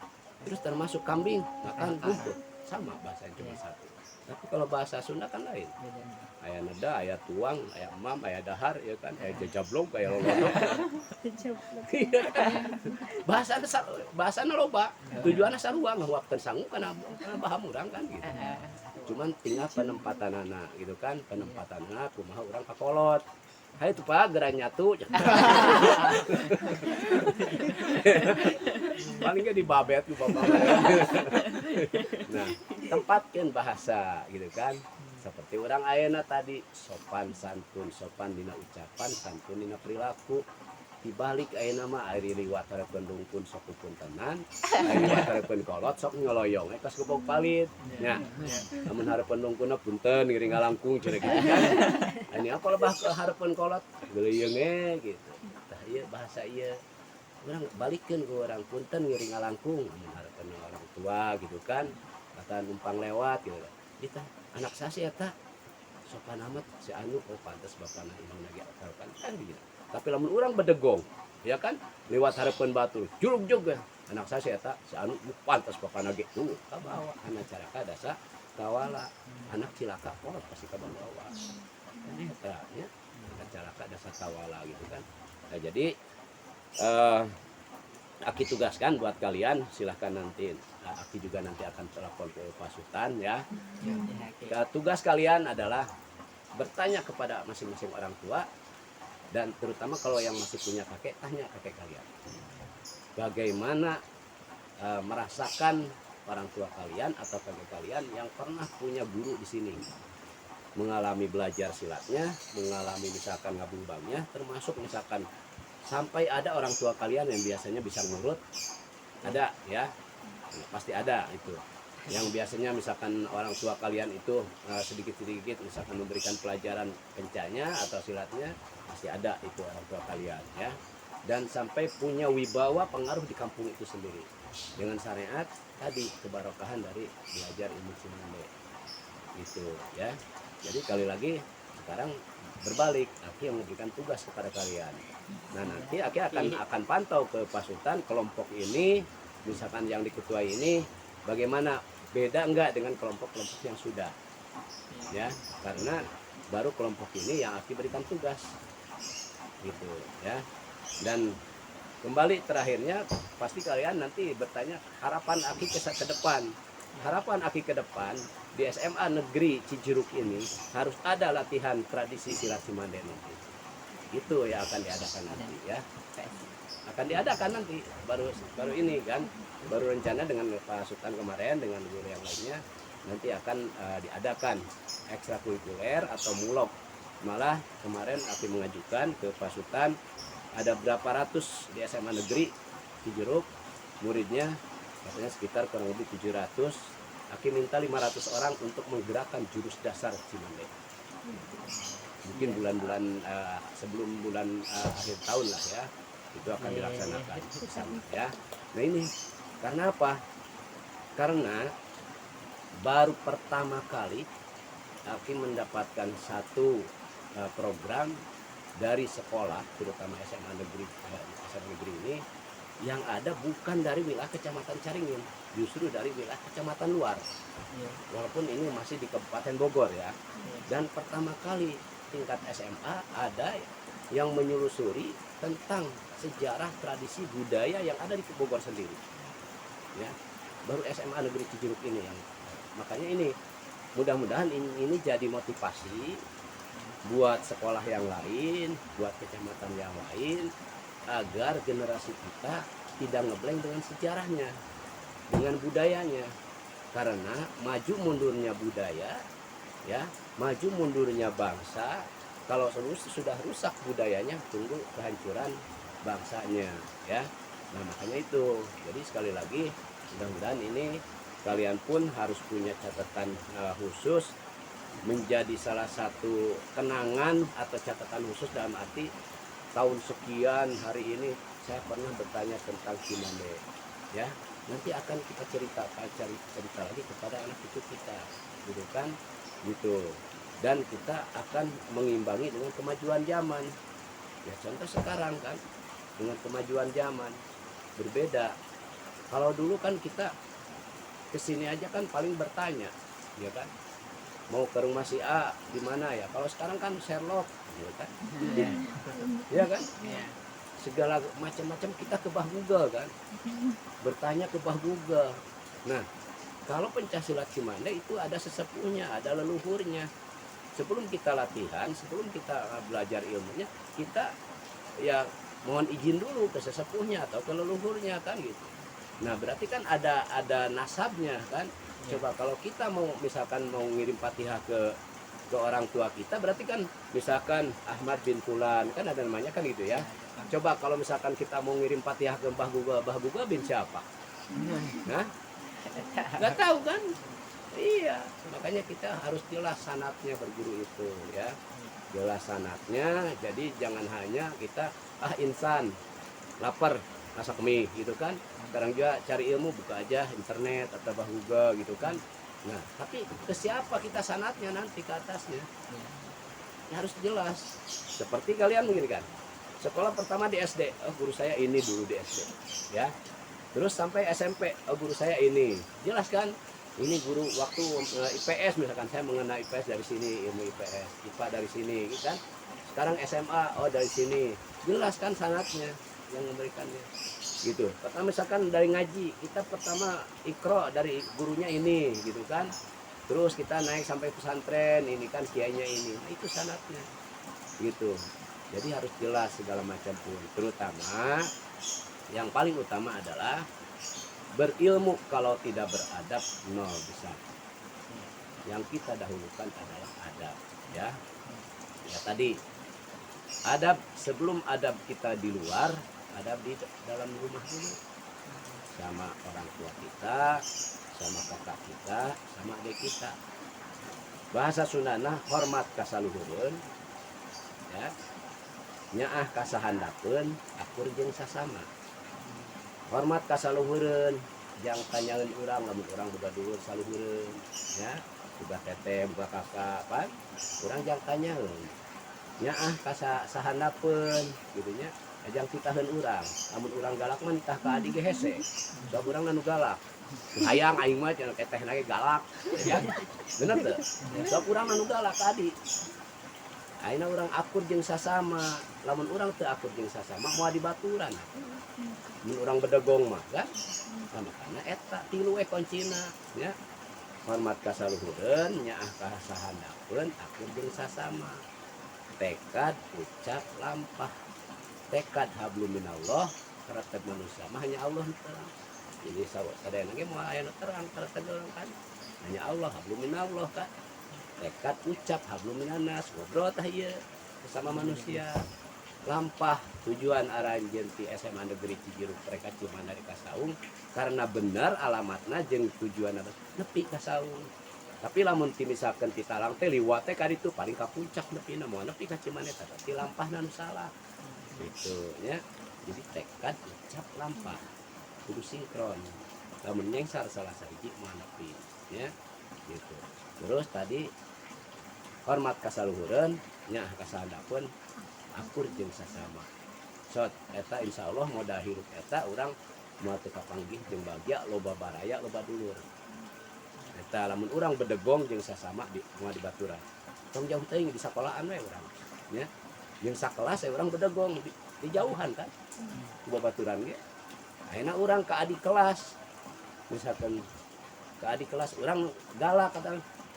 terus termasuk kambing makan rumput, sama bahasa cuma satu. Tapi kalau bahasa Sunda kan lain, ayah neda, ayah tuang, ayah emam, ayah dahar, ya kan, ayah jajablog, ayah lolono. Iya kan? Bahasana loba, tujuannya sarua ngahuapkeun sangu kana paham urang kan gitu. Cuman tinggal penempatan anak gitu kan, penempatan anak kumaha urang kakolot. Hai itu Pak geran nyatu. Palingnya dibabet ku bapak. Nah, tempatkeun bahasa gitu kan. Seperti orang ayeuna tadi sopan santun, sopan dina ucapan, santun dina perilaku. Dibalik ayeuna mah ari liwat hareupkeun dungkun sok puntenan, ari liwat hareupkeun kolot sok nyoloyong kas gebog palit. Nya, lamun hareupkeun dungkunna punten ngiring ngalangkung cenah gitu kan. Ini apa lebah ke hareupkeun kolot geuleung gitu. Tah ieu bahasa ieu urang balikeun ku urang punten ngiring ngalangkung mun hareupkeun orang tua gitu kan. Kata numpang lewat gitu. Kita anak sasi eta sopan amat si anu oh pantes bapana imang lagi kan gitu. Tapi lamun urang bedegong, ya kan, lewat harapan batur, juluk juga. Anak saya eta, si anu pantas bapana ge kabawa. Anak caraka dasa kawala, anak cilaka kolot pasti kabawa. Eta nya, anak caraka dasa kawala gitu kan. Nah, jadi Aki tugaskan buat kalian, silahkan nanti Aki juga nanti akan telepon ke pasutan ya. Tugas kalian adalah bertanya kepada masing-masing orang tua. Dan terutama kalau yang masih punya kakek, tanya kakek kalian bagaimana merasakan orang tua kalian atau kakek kalian yang pernah punya guru di sini, mengalami belajar silatnya, mengalami misalkan ngabung-bangnya, termasuk misalkan sampai ada orang tua kalian yang biasanya bisa ngurut, ada ya, pasti ada itu. Yang biasanya misalkan orang tua kalian itu sedikit-sedikit misalkan memberikan pelajaran pencanya atau silatnya, pasti ada itu orang tua kalian ya. Dan sampai punya wibawa pengaruh di kampung itu sendiri dengan syariat tadi, kebarokahan dari belajar ilmu Cimande gitu ya. Jadi kali lagi sekarang berbalik, Aki yang memberikan tugas kepada kalian. Nah nanti Aki akan pantau ke pasutan kelompok ini, misalkan yang diketuai ini bagaimana, beda enggak dengan kelompok-kelompok yang sudah ya, karena baru kelompok ini yang Aki berikan tugas gitu ya. Dan kembali terakhirnya pasti kalian nanti bertanya harapan Aki ke depan. Harapan Aki ke depan di SMA Negeri Cijeruk ini harus ada latihan tradisi silat Cimande nanti. Itu yang akan diadakan nanti ya. Akan diadakan nanti baru ini kan, baru rencana dengan pasutan kemarin dengan guru yang lainnya nanti akan diadakan ekstrakurikuler atau mulok. Malah kemarin Aki mengajukan ke pasutan ada berapa ratus di SMA Negeri Cijeruk muridnya, katanya sekitar kurang lebih 700. Aki minta 500 orang untuk menggerakkan jurus dasar Cimande. Mungkin bulan-bulan sebelum bulan akhir tahun lah ya, itu akan dilaksanakan bersama ya. Nah ini karena apa? Karena baru pertama kali Aki mendapatkan satu program dari sekolah, terutama SMA Negeri ini, yang ada bukan dari wilayah Kecamatan Caringin, justru dari wilayah kecamatan luar. Walaupun ini masih di Kabupaten Bogor ya. Dan pertama kali tingkat SMA ada yang menyelusuri tentang sejarah tradisi budaya yang ada di Bogor sendiri. Ya, baru SMA Negeri Cijeruk ini yang makanya ini mudah-mudahan ini jadi motivasi buat sekolah yang lain, buat kecamatan yang lain, agar generasi kita tidak ngeblank dengan sejarahnya, dengan budayanya. Karena maju mundurnya budaya, ya, maju mundurnya bangsa. Kalau sudah rusak budayanya, tunggu kehancuran bangsanya, ya. Nah makanya itu. Jadi sekali lagi, mudah-mudahan ini kalian pun harus punya catatan khusus, menjadi salah satu kenangan atau catatan khusus dalam arti tahun sekian hari ini saya pernah bertanya tentang Cimande ya. nanti akan kita cari cerita lagi kepada anak cucu kita, gitu kan, gitu. Dan kita akan mengimbangi dengan kemajuan zaman. Ya contoh sekarang kan, dengan kemajuan zaman berbeda. Kalau dulu kan kita kesini aja kan paling bertanya, ya kan, mau ke rumah si A di mana ya. Kalau sekarang kan Sherlock, ya kan, ya kan, segala macam-macam kita ke bah Google kan, bertanya ke bah Google. Nah, kalau pencaksilat Cimande itu ada sesepuhnya, ada leluhurnya. Sebelum kita latihan, sebelum kita belajar ilmunya, kita ya mohon izin dulu ke sesepuhnya atau ke leluhurnya kan gitu. Nah, berarti kan ada nasabnya kan. Coba kalau kita mau misalkan mau ngirim Fatihah ke orang tua kita, berarti kan misalkan Ahmad bin Fulan kan ada namanya kan gitu ya. Coba kalau misalkan kita mau ngirim Fatihah ke Mbah Guga bin siapa? Nah, nggak tahu kan? Iya, makanya kita harus jelas sanatnya berguru itu ya. Jelas sanatnya, jadi jangan hanya kita insan lapar masak mie gitu kan. Sekarang juga cari ilmu buka aja internet atau bah Google gitu kan. Nah, tapi ke siapa kita sanatnya nanti ke atasnya? Ya, harus jelas. Seperti kalian begini kan. Sekolah pertama di SD, oh guru saya ini dulu di SD, ya. Terus sampai SMP, oh guru saya ini. Jelas kan? Ini guru waktu IPS misalkan saya mengenai IPS dari sini, ilmu IPS, IPA dari sini, gitu kan. Sekarang SMA, oh dari sini. Jelas kan sanatnya yang memberikannya. Gitu. Pertama misalkan dari ngaji, kita pertama ikro dari gurunya ini, gitu kan. Terus kita naik sampai pesantren, ini kan kiainya ini. Nah, itu sanatnya. Gitu. Jadi harus jelas segala macam pun. Terutama yang paling utama adalah berilmu. Kalau tidak beradab nol bisa. Yang kita dahulukan adalah adab, ya. Ya tadi adab, sebelum adab kita di luar, adab di dalam rumah dulu. Sama orang tua kita, sama kakak kita, sama adik kita. Bahasa Sundana hormat kasaluhurun, ya. Nyaah kasahandapeun akur jeung sasama. Hormat kasaluhureun, jang tanyaeun urang lamun urang boga dulur saluhureun, ya. Boga teteh, boga kakak, pan. Urang jang tanyaeun. Nyaah kasahandapeun gitu nya. Jang titaheun urang. Lamun urang galak mah nitah ka adi ge hese. Sebab urang anu galak. Hayang aing mah cenah teteh na ge galak, ya. Bener teu? Sebab urang anu galak ka adi. Aina orang akur jeung sasama, lamun orang teu akur jeung sasama moal dibaturan. Mun orang bedegong mah kan, sama karena eta tilu kuncina, ya. Hormat kasaluhureun, nyaah kasahandapeun, akur jeung sasama. Tekad, ucap, lampah. Tekad hablum minallah, karatep manusia mah hanya Allah terang. Jadi sadayana ge moal aya terang karatep kan. Hanya Allah hablum minallah kan. Tekad ucap hablum minannas, ngobrol tah ieu bersama manusia. Lampah tujuan aranjeun ti SMA Negeri Cijeruk mereka Cimande ka Saung karena benar alamatna jeung tujuanna nepi ka Saung. Tapi lamun ti misalkan ti talang teh liwat teh ka ditu paling ka puncak nepina moal nepi ka Cimande teh ti lampahna nu salah. Gitu nya. Jadi tekad ucap lampah kudu sinkron. Lamun nyengsar salah sahiji moal nepi nya gitu. Terus tadi hormat kasaluhureun, nyaah kasahandapeun, akur jeung sasama. Sot eta insyaallah modal hirup eta urang moal teu kapanggih jeung bagja loba baraya loba dulur. Eta lamun urang bedegong jeung sasama di moal dibaturan. Tong jauh teuing di sakolahan we urang, nya. Jeung sakelas urang bedegong di jauhan kan. Babaturan ge. Ayeuna urang ka adik kelas. Misalkan ke adik kelas urang galak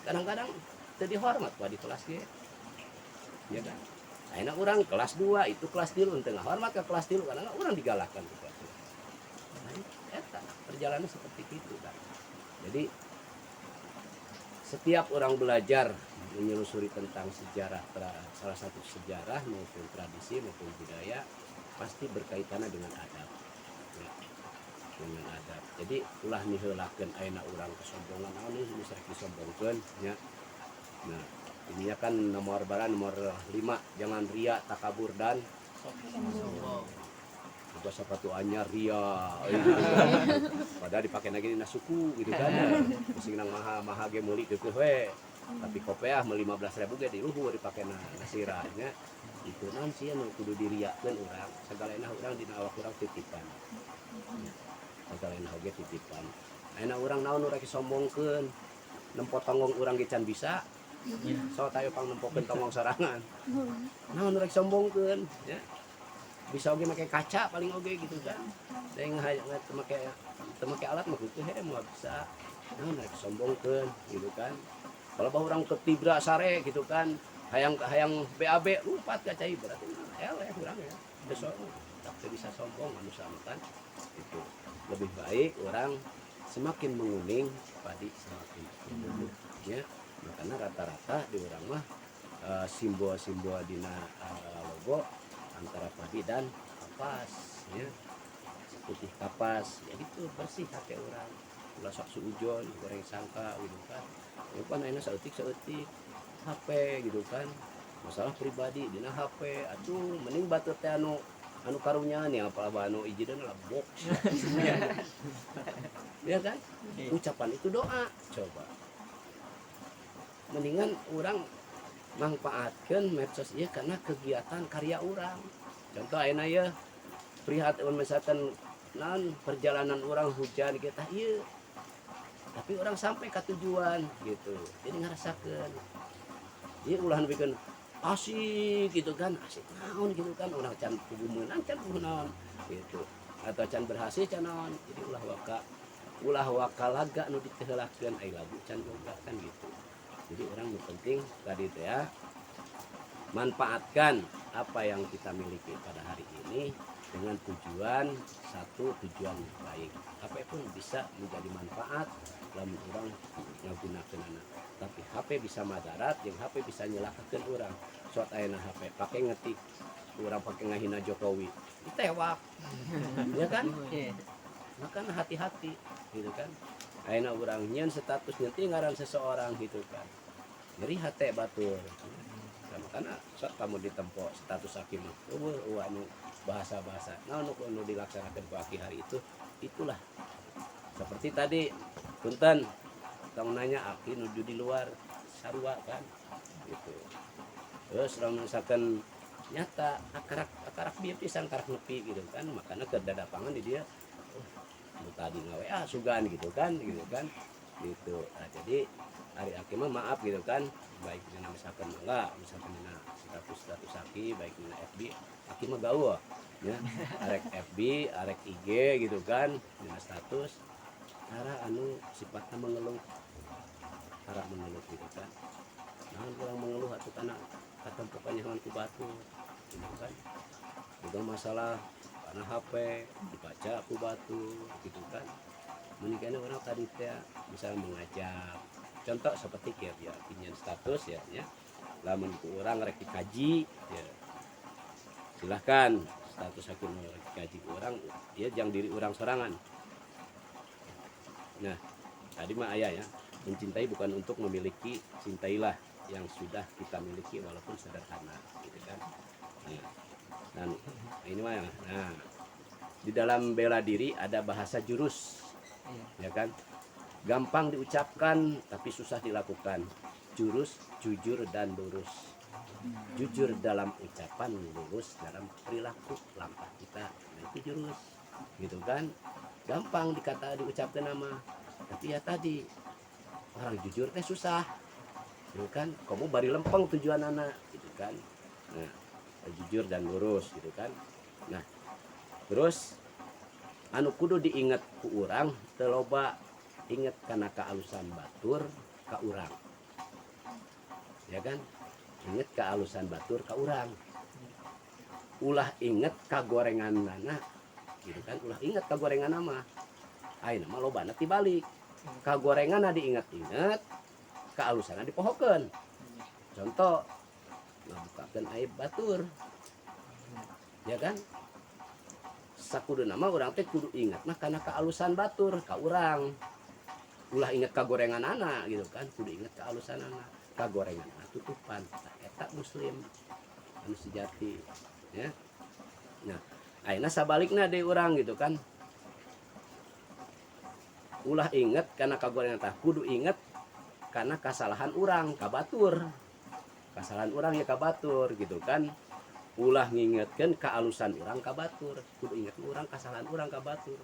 kadang-kadang teu dihormat ku adik kelas ge. Ya kan? Ayeuna urang kelas 2 itu kelas 3 teu ngahormat ka kelas 3 kadang urang digalakkan ku kelas 3. Nah, eta perjalanan seperti itu kan. Jadi setiap orang belajar menyelusuri tentang sejarah, salah satu sejarah maupun tradisi maupun budaya pasti berkaitannya dengan adab. Ya, dengan adab. Jadi ulah niheulakeun ayeuna urang kesombongan anu bisa disombongkeun nya. Nah, ininya kan nomor 5, jangan ria, takabur dan sombong. boga sepatu anyar ria padahal dipakai lagi dina suku gitu kan pusing nang maha ge meuli keukeuh we tapi kopiah mah 15.000 ge di luhur dipakai nasirahnya itu naon sih anu kudu diriakeun urang sagalena urang dina awak urang titipan sagalena oge titipan ayeuna urang naon nu rek sombongkeun nempot tongong urang ge can bisa so tayo pang nempokeun tongong sorangan naon nu rek sombongkeun ya bisa oge make kaca paling oge gitu kan da make alat mah kitu mah bisa naon rek sombongkeun gitu kan kalau bah urang ketibra sare gitu kan hayang BAB lupat kacai berarti eleh urang ya besok tak bisa sombong anu kan itu lebih baik orang semakin menguning padi semakin tumbuh ya makanya rata-rata di orang mah simbol-simbol dina logo antara padi dan kapas ya putih kapas ya gitu bersih hati orang ulah sok suujon goreng sangka gitu kan ya kan enak saeutik HP gitu kan masalah pribadi dina HP aduh mending batur teh anu karunya nih apa anu ijidan lah box ya kan ucapan itu doa coba mendingan orang manfaatkan medsos ieu karena kegiatan karya orang contoh ayeuna ya prihatin misalkan naon perjalanan orang hujan kita ieu tapi orang sampai ke tujuan gitu jadi ngerasakeun ieu ulah bikin asik gitu kan asik naon gitu kan orang can kudu meunang can kudu naon gitu atau can berhasil can naon jadi ulah wakalaga nu diteheulakeun ai lagu can boga kan gitu jadi orang yang penting tadi teh ya manfaatkan apa yang kita miliki pada hari ini dengan tujuan tujuan baik apapun bisa menjadi manfaat dalam orang ngagunakeun anak tapi HP bisa madarat yang HP bisa nyelakakeun orang suat ayeuna HP pakai ngetik orang pakai ngahina Jokowi ditewak ya kan makanya hati-hati gitu kan ayeuna urang nyeun status nyeunti ngaran seseorang gitu kan ngeri hate batur nah, makanya saat kamu ditempo status hakim anu bahasa-bahasa nah nu dilaksanakan ku aki hari itu itulah seperti tadi punten kamu nanya aki nuju di luar sarua kan gitu terus kalau misalkan nyata akarak bieu pisan karak nepi gitu kan makanya kedadapangan di dia tadi ngawe sugan gitu kan gitu nah, jadi hari aki mah maaf gitu kan baik dina misalkan mangga misalkan dina status aki baik dina FB aki mah gaul ya arek FB arek IG gitu kan dina status cara anu sifatnya mengeluh gitu kan nah orang mengeluh atuh kana katempokannya hewan ku batu gitu kan juga masalah karena HP dibaca aku batu gitu kan menikahnya orang tadi teh bisa mengajak contoh seperti ya pinjam status ya lamun ku orang rek dikaji ya silahkan status aku rek dikaji ku orang ya jangan diri orang sorangan nah tadi mah ayah ya mencintai bukan untuk memiliki cintailah yang sudah kita miliki walaupun sederhana gitu kan dan ini mah nah di dalam bela diri ada bahasa jurus ya kan gampang diucapkan tapi susah dilakukan jurus jujur dan lurus jujur dalam ucapan lurus dalam perilaku langkah kita nah, itu jurus gitu kan gampang diucapkan nama tapi ya tadi orang jujur teh susah gitu kan kamu bari lempeng tujuan anak gitu kan nah jujur dan lurus gitu kan nah terus anu kudu diingat ku urang teu loba inget kana kaalusan batur ka urang ya kan inget kaalusan batur ka urang ulah inget kagorenganna gitu kan ulah inget kagorenganna mah ayeuna mah lobana tibalik kagorenganna diinget-inget kaalusanna dipohokeun contoh ngabukakeun aib batur ya kan sakudu nama urang teh kudu ingat mah karena kealusan batur ka urang ulah inget kagorengan anak gitu kan kudu inget kealusan anak kagorengan anak tutupan eta muslim anu sejati ya nah ayeuna sabalikna deui urang gitu kan. Ulah inget karena kagorengan tah kudu inget karena kesalahan urang kabatur. Kesalahan urang ya kabatur gitu kan. Ulah ngingetkeun kaalusan urang kabatur. Kudu inget urang kesalahan urang kabatur.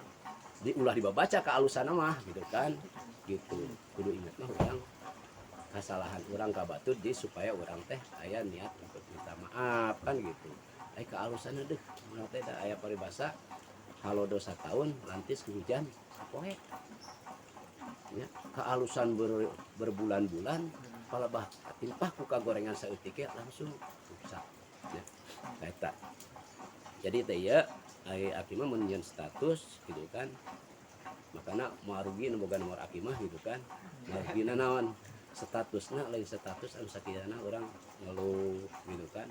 Ulah dibaca kaalusan mah gitu kan. Gitu. Kudu inget mah urang kesalahan urang kabatur jadi supaya urang teh aya niat untuk minta maaf kan gitu. Ai kaalusan deuk urang teh da aya paribasa halo dosa tahun lantis hujan poe. Ya, kealusan berbulan-bulan pala bah timpah ku kagorengan saeutik langsung rusak ya eta. Jadi teh ya ai aki mah mun nyeun status gitu kan. Makana moal rugi nu boga nomor aki mah gitu kan. Marugina naon? Statusna lain status anu sakieuna urang ngeluh gitu kan.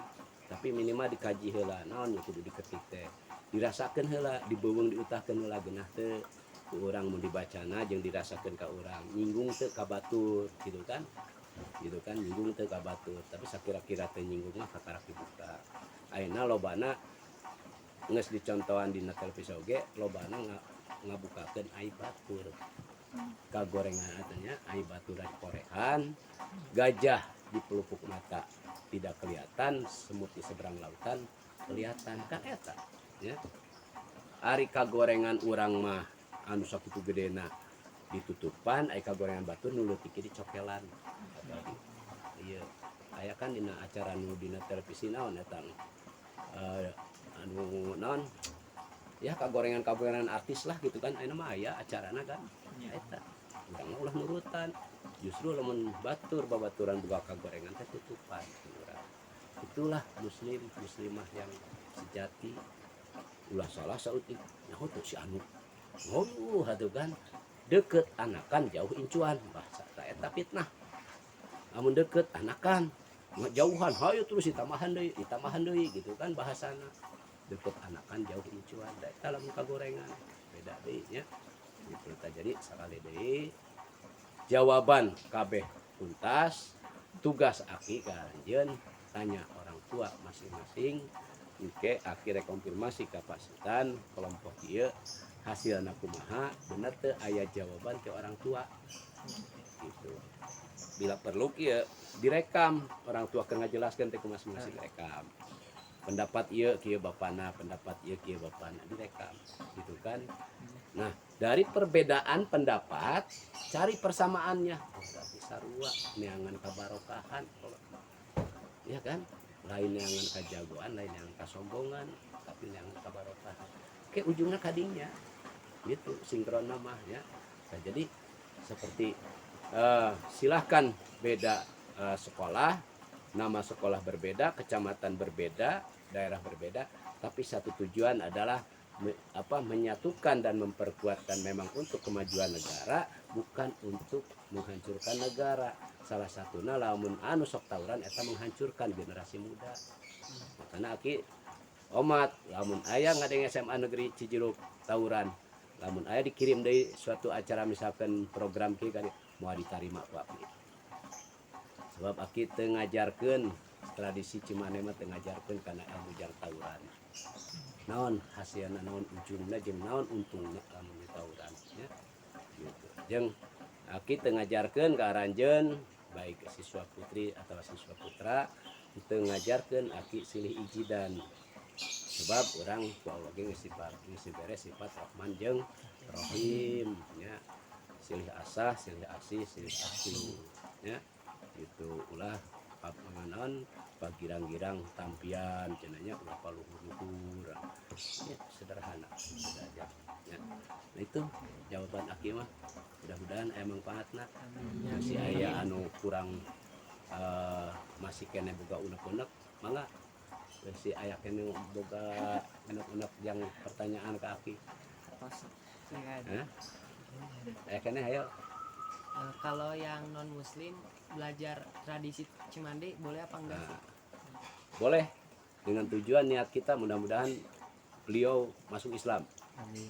Tapi minimal dikaji heula naon ya kudu diketik teh. Dirasakeun heula, dibeuweung diutahkeun heula geunah teu ku urang mun dibacana jeung dirasakeun ka urang nyinggung teu ka batur gitu kan nyinggung teu ka batur tapi sakira-kira teh nyinggung mah katarak dibuka ayeuna lobana geus dicontohan dina televisi oge lobana ngabukakeun aib batur kagorengan atunya aib batur korehan gajah di pelupuk mata tidak kelihatan semut di seberang lautan kelihatan kan eta ya ari kagorengan urang mah anu sakitu gedena ditutupan ai kagorengan batur nu leutik dicokelan. Ieu aya kan dina acara nu dina televisi naon eta anu naon ya kagorengan artis lah gitu kan ayeuna mah aya acarana kan eta urang mah ulah nurutan justru lamun batur babaturan boga kagorengan teh tutupan itulah muslimah yang sejati ulah salah sautik nyaho tuh si anu hatuh kan deket anakan jauh incuan bahasa eta fitnah. Amun deket anakan jauhan hayu terus ditamahan deui gitu kan bahasana. Deket anakan jauh incuan da eta lamun kagorengan beda deui nya. Gitu ta jadi sakali deui jawaban kabeh tuntas tugas aki karanjeun tanya orang tua masing-masing oke akhirnya konfirmasi kapasitan kelompok ieu hasilna kumaha bener teu aya jawaban ke orang tua gitu. Bila perlu kieu direkam orang tua keur ngajelaskeun teh kumaha masing-masing direkam. Pendapat ieu kieu bapana, pendapat ieu kieu bapana direkam gitu kan. Nah, dari perbedaan pendapat cari persamaannya. Oh, berarti sarua neangan kabarokahan. Ya kan? Lain neangan kajagoan, lain neangan kasombongan, tapi neangan kabarokahan. Oke, ujungnya kadinya gitu sinkron namanya. Nah, jadi seperti silahkan beda sekolah, nama sekolah berbeda, kecamatan berbeda, daerah berbeda, tapi satu tujuan adalah menyatukan dan memperkuatkan memang untuk kemajuan negara, bukan untuk menghancurkan negara. Salah satunya lamun anu sok tawuran eta menghancurkan generasi muda. Makanya aki omat lamun aya ngadeng SMA negeri Cijeruk tawuran lamun aya dikirim dari suatu acara misalkan program kieu kan moal ditarima ku aki. Sebab aki teu ngajarkeun tradisi Cimande mah teu ngajarkeun kana ilmu jang tawuran. Naon hasilna naon ujungna jeung naon untungna lamun tawuran nya. Gitu. Jeung aki teu ngajarkeun ka aranjeun baik siswa putri atau siswa putra teu ngajarkeun aki silih ijidan. Sebab orang ku Allah ge ngisi beres sifat Rahman jeung Rahim nya silih asah silih asih silih asih nya gitu ulah papanganan pagirang-girang tampian cenanya ulah paluhur-luhur ya sederhana saja ya. Nah itu jawaban aki mah mudah-mudahan emang manfaatna masih aya anu kurang masih kene boga unek-unek mangga si aya kene boga unek-unek yang pertanyaan ke aki. Aya kene ayo. Kalau yang non muslim belajar tradisi Cimande boleh apa enggak sih? Boleh dengan tujuan niat kita mudah-mudahan beliau masuk Islam. Amin.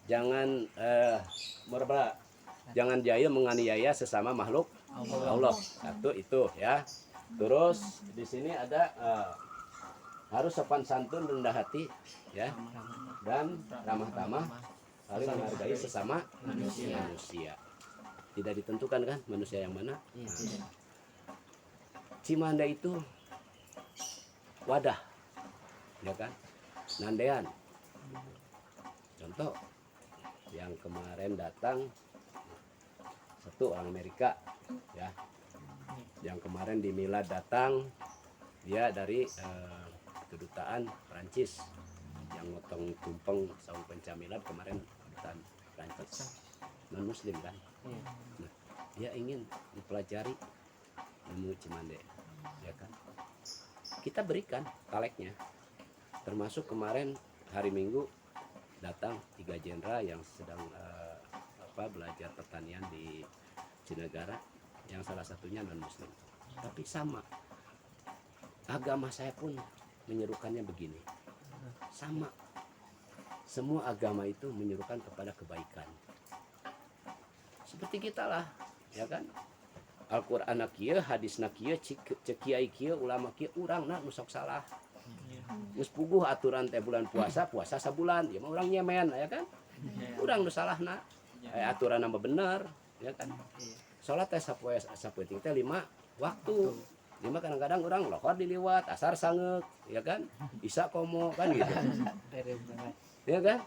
Jangan jangan jaya menganiaya sesama makhluk Allah. Satu itu ya. Terus di sini ada harus sopan santun, rendah hati, ya, dan ramah tamah, saling menghargai sesama manusia. Tidak ditentukan kan manusia yang mana. Nah, Cimande itu wadah, ya kan, nandean. Contoh yang kemarin datang satu orang Amerika, ya, yang kemarin di Milad datang, dia dari kedutaan Prancis yang motong tumpeng saung pencamilan kemarin, kedutaan Prancis non muslim kan. Nah, dia ingin mempelajari ilmu Cimande, ya kan, kita berikan taleknya. Termasuk kemarin hari Minggu datang 3 jenderal yang sedang belajar pertanian di Cinegara, yang salah satunya non muslim, tapi sama agama. Saya pun menyerukannya begini, sama, semua agama itu menyerukan kepada kebaikan. Seperti kita lah, ya kan, Al-Quran kieu, hadis kieu, cek kiai kieu, ulama kieu, urang na nusok salah. Geus puguh aturan teh bulan puasa sabulan, ya mah urang nyemen, ya kan, urang nu salahna. Aturan nambah bener, ya kan. Salat teh sapoe ting teh 5 waktu. Lima kadang-kadang orang lohor diliwat, asar sangeuk, ya kan, isya komo kan gitu. Ya kan?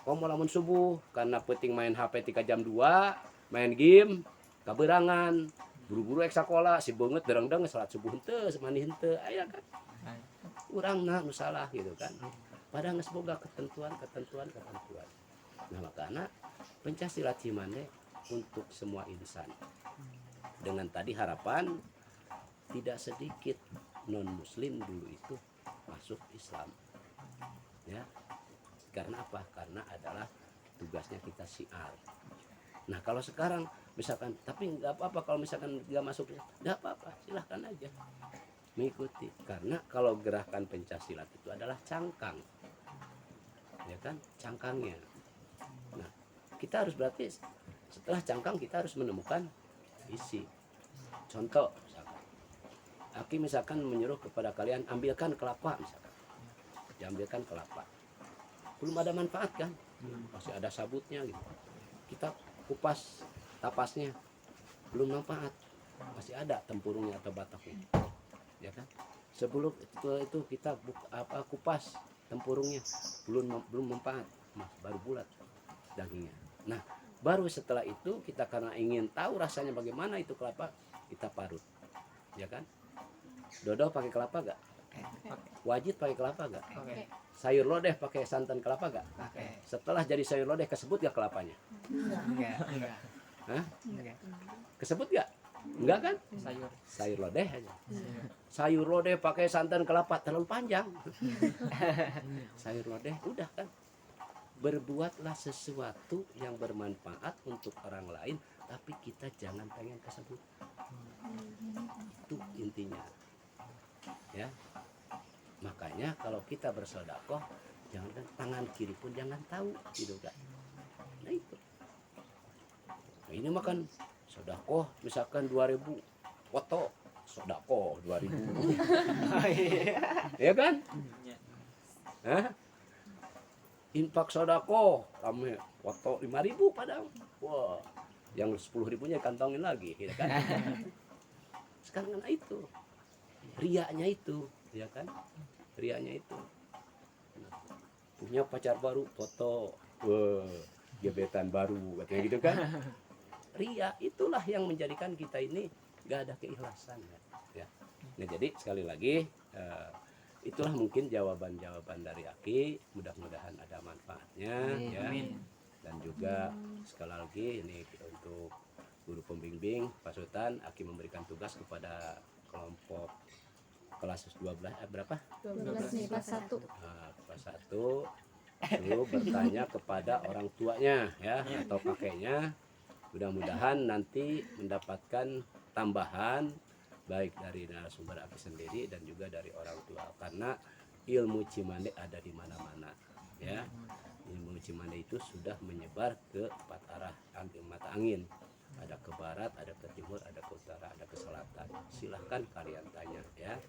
Komo lamun subuh karena penting main HP 3 jam 2, main game, kaberangan, buru-buru ek sakola, si beungeut dereng-dereng salat subuh henteu, mandi henteu, aya kan. Urangna nu salah gitu kan. Padahal geus boga ketentuan. Nah, makanya Pencaksilat Cimande untuk semua insan. Dengan tadi harapan tidak sedikit non muslim dulu itu masuk Islam, ya, karena apa? Karena adalah tugasnya kita syiar. Nah, kalau sekarang misalkan, tapi nggak apa-apa kalau misalkan nggak masuk, nggak apa-apa, silahkan aja mengikuti. Karena kalau gerakan pencaksilat itu adalah cangkang, ya kan, cangkangnya. Nah, kita harus berarti setelah cangkang kita harus menemukan isi. Contoh, Aki misalkan menyuruh kepada kalian ambilkan kelapa misalkan, diambilkan kelapa, belum ada manfaat kan, masih ada sabutnya gitu. Kita kupas tapasnya, belum manfaat, masih ada tempurungnya atau batoknya, ya kan. Sebelum itu kita kupas tempurungnya, belum manfaat, baru bulat dagingnya. Nah, baru setelah itu kita karena ingin tahu rasanya bagaimana itu kelapa, kita parut, ya kan. Dodo pakai kelapa gak? Wajit pakai kelapa gak? Sayur lodeh pakai santan kelapa gak? Setelah jadi sayur lodeh kesebut gak kelapanya? Enggak. Hah? Kesebut gak? Enggak kan? Sayur lodeh aja. Sayur lodeh pakai santan kelapa terlalu panjang. Sayur lodeh udah kan. Berbuatlah sesuatu yang bermanfaat untuk orang lain, tapi kita jangan pengen kesebut. Itu intinya. Ya, makanya kalau kita bersedekah, jangan tangan kiri pun jangan tahu, gitu kan. Nah itu. Nah, ini makan sedekah misalkan 2.000 foto, sedekah 2.000. Ya kan? Hah? Infak sedekah rame foto 5.000 padahal. Wah, yang 10.000-nya kantongin lagi, gitu kan. Sekarang kan itu. Riaknya itu, ya kan? Riaknya itu. Punya pacar baru, foto, gebetan baru, katanya gitu kan? Ria itulah yang menjadikan kita ini gak ada keikhlasan, ya. Nah, jadi sekali lagi, itulah mungkin jawaban-jawaban dari Aki. Mudah-mudahan ada manfaatnya, ya. Dan juga sekali lagi ini untuk guru pembimbing pasutan, Aki memberikan tugas kepada kelompok kelas 12 berapa? 12 kelas 1. Kelas 1 dulu bertanya kepada orang tuanya, ya, atau kakeknya. Mudah-mudahan nanti mendapatkan tambahan baik dari narasumber Aki sendiri dan juga dari orang tua, karena ilmu Cimande ada di mana-mana, ya. Ilmu Cimande itu sudah menyebar ke 4 arah mata angin, ada ke barat, ada ke timur, ada ke utara, ada ke selatan. Silahkan kalian tanya ya.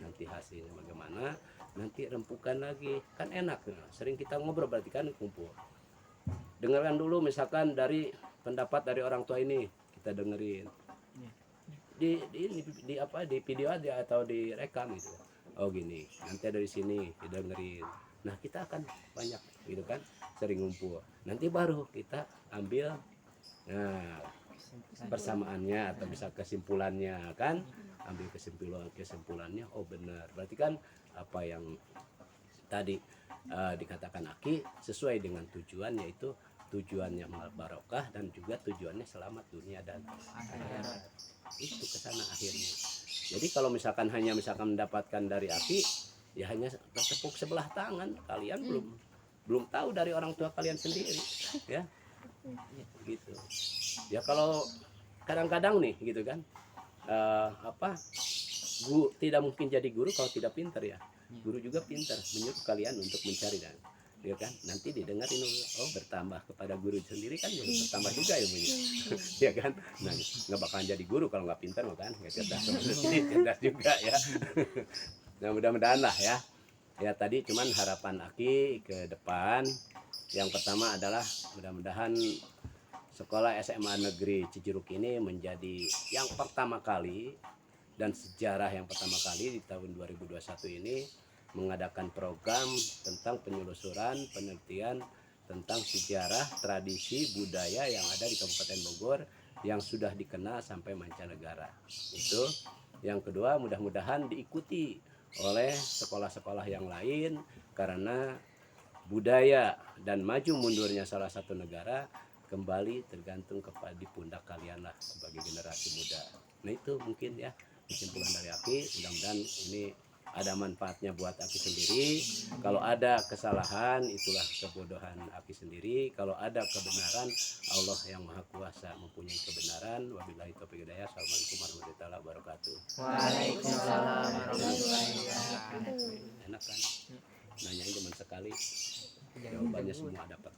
Nanti hasilnya bagaimana, nanti rempukan lagi. Kan enak, sering kita ngobrol berarti kan kumpul. Dengarkan dulu misalkan dari pendapat dari orang tua ini, kita dengerin. Di apa di video aja atau direkam gitu. Oh gini, nanti dari sini didengerin. Nah, kita akan banyak gitu kan, sering ngumpul. Nanti baru kita ambil persamaannya atau bisa kesimpulannya kan, ambil kesimpulannya. Oh benar, berarti kan apa yang tadi dikatakan Aki sesuai dengan tujuan, yaitu tujuannya barokah dan juga tujuannya selamat dunia dan akhirat. Itu kesana akhirnya. Jadi kalau misalkan hanya mendapatkan dari Aki, ya hanya bertepuk sebelah tangan. Kalian belum tahu dari orang tua kalian sendiri, ya gitu. Ya kalau kadang-kadang nih gitu kan, guru tidak mungkin jadi guru kalau tidak pintar ya. Guru juga pintar menyuruh kalian untuk mencari dan ya kan, nanti didengarin, oh bertambah kepada guru sendiri kan, jadi bertambah juga ilmunya. Ya kan, nah nggak bakalan jadi guru kalau nggak pintar kan, nggak cerdas, cerdas juga ya. Nah mudah-mudahan lah ya. Ya tadi cuman harapan Aki ke depan, yang pertama adalah mudah-mudahan sekolah SMA Negeri Cijeruk ini menjadi yang pertama kali dan sejarah yang pertama kali di tahun 2021 ini mengadakan program tentang penelusuran penelitian tentang sejarah, tradisi, budaya yang ada di Kabupaten Bogor yang sudah dikenal sampai mancanegara. Itu. Yang kedua, mudah-mudahan diikuti oleh sekolah-sekolah yang lain, karena budaya dan maju mundurnya salah satu negara kembali tergantung kepada di pundak kalian lah sebagai generasi muda. Nah itu mungkin ya kesimpulan dari Aki. Mudah-mudahan ini ada manfaatnya buat Aki sendiri. Kalau ada kesalahan, itulah kebodohan Aki sendiri. Kalau ada kebenaran, Allah yang Maha Kuasa mempunyai kebenaran. Wabillahi taufiq hidayah. Assalamualaikum warahmatullahi wabarakatuh. Waalaikumsalam warahmatullahi wabarakatuh. Enak kan? Nanyain cuma sekali, jawabannya semua dapat.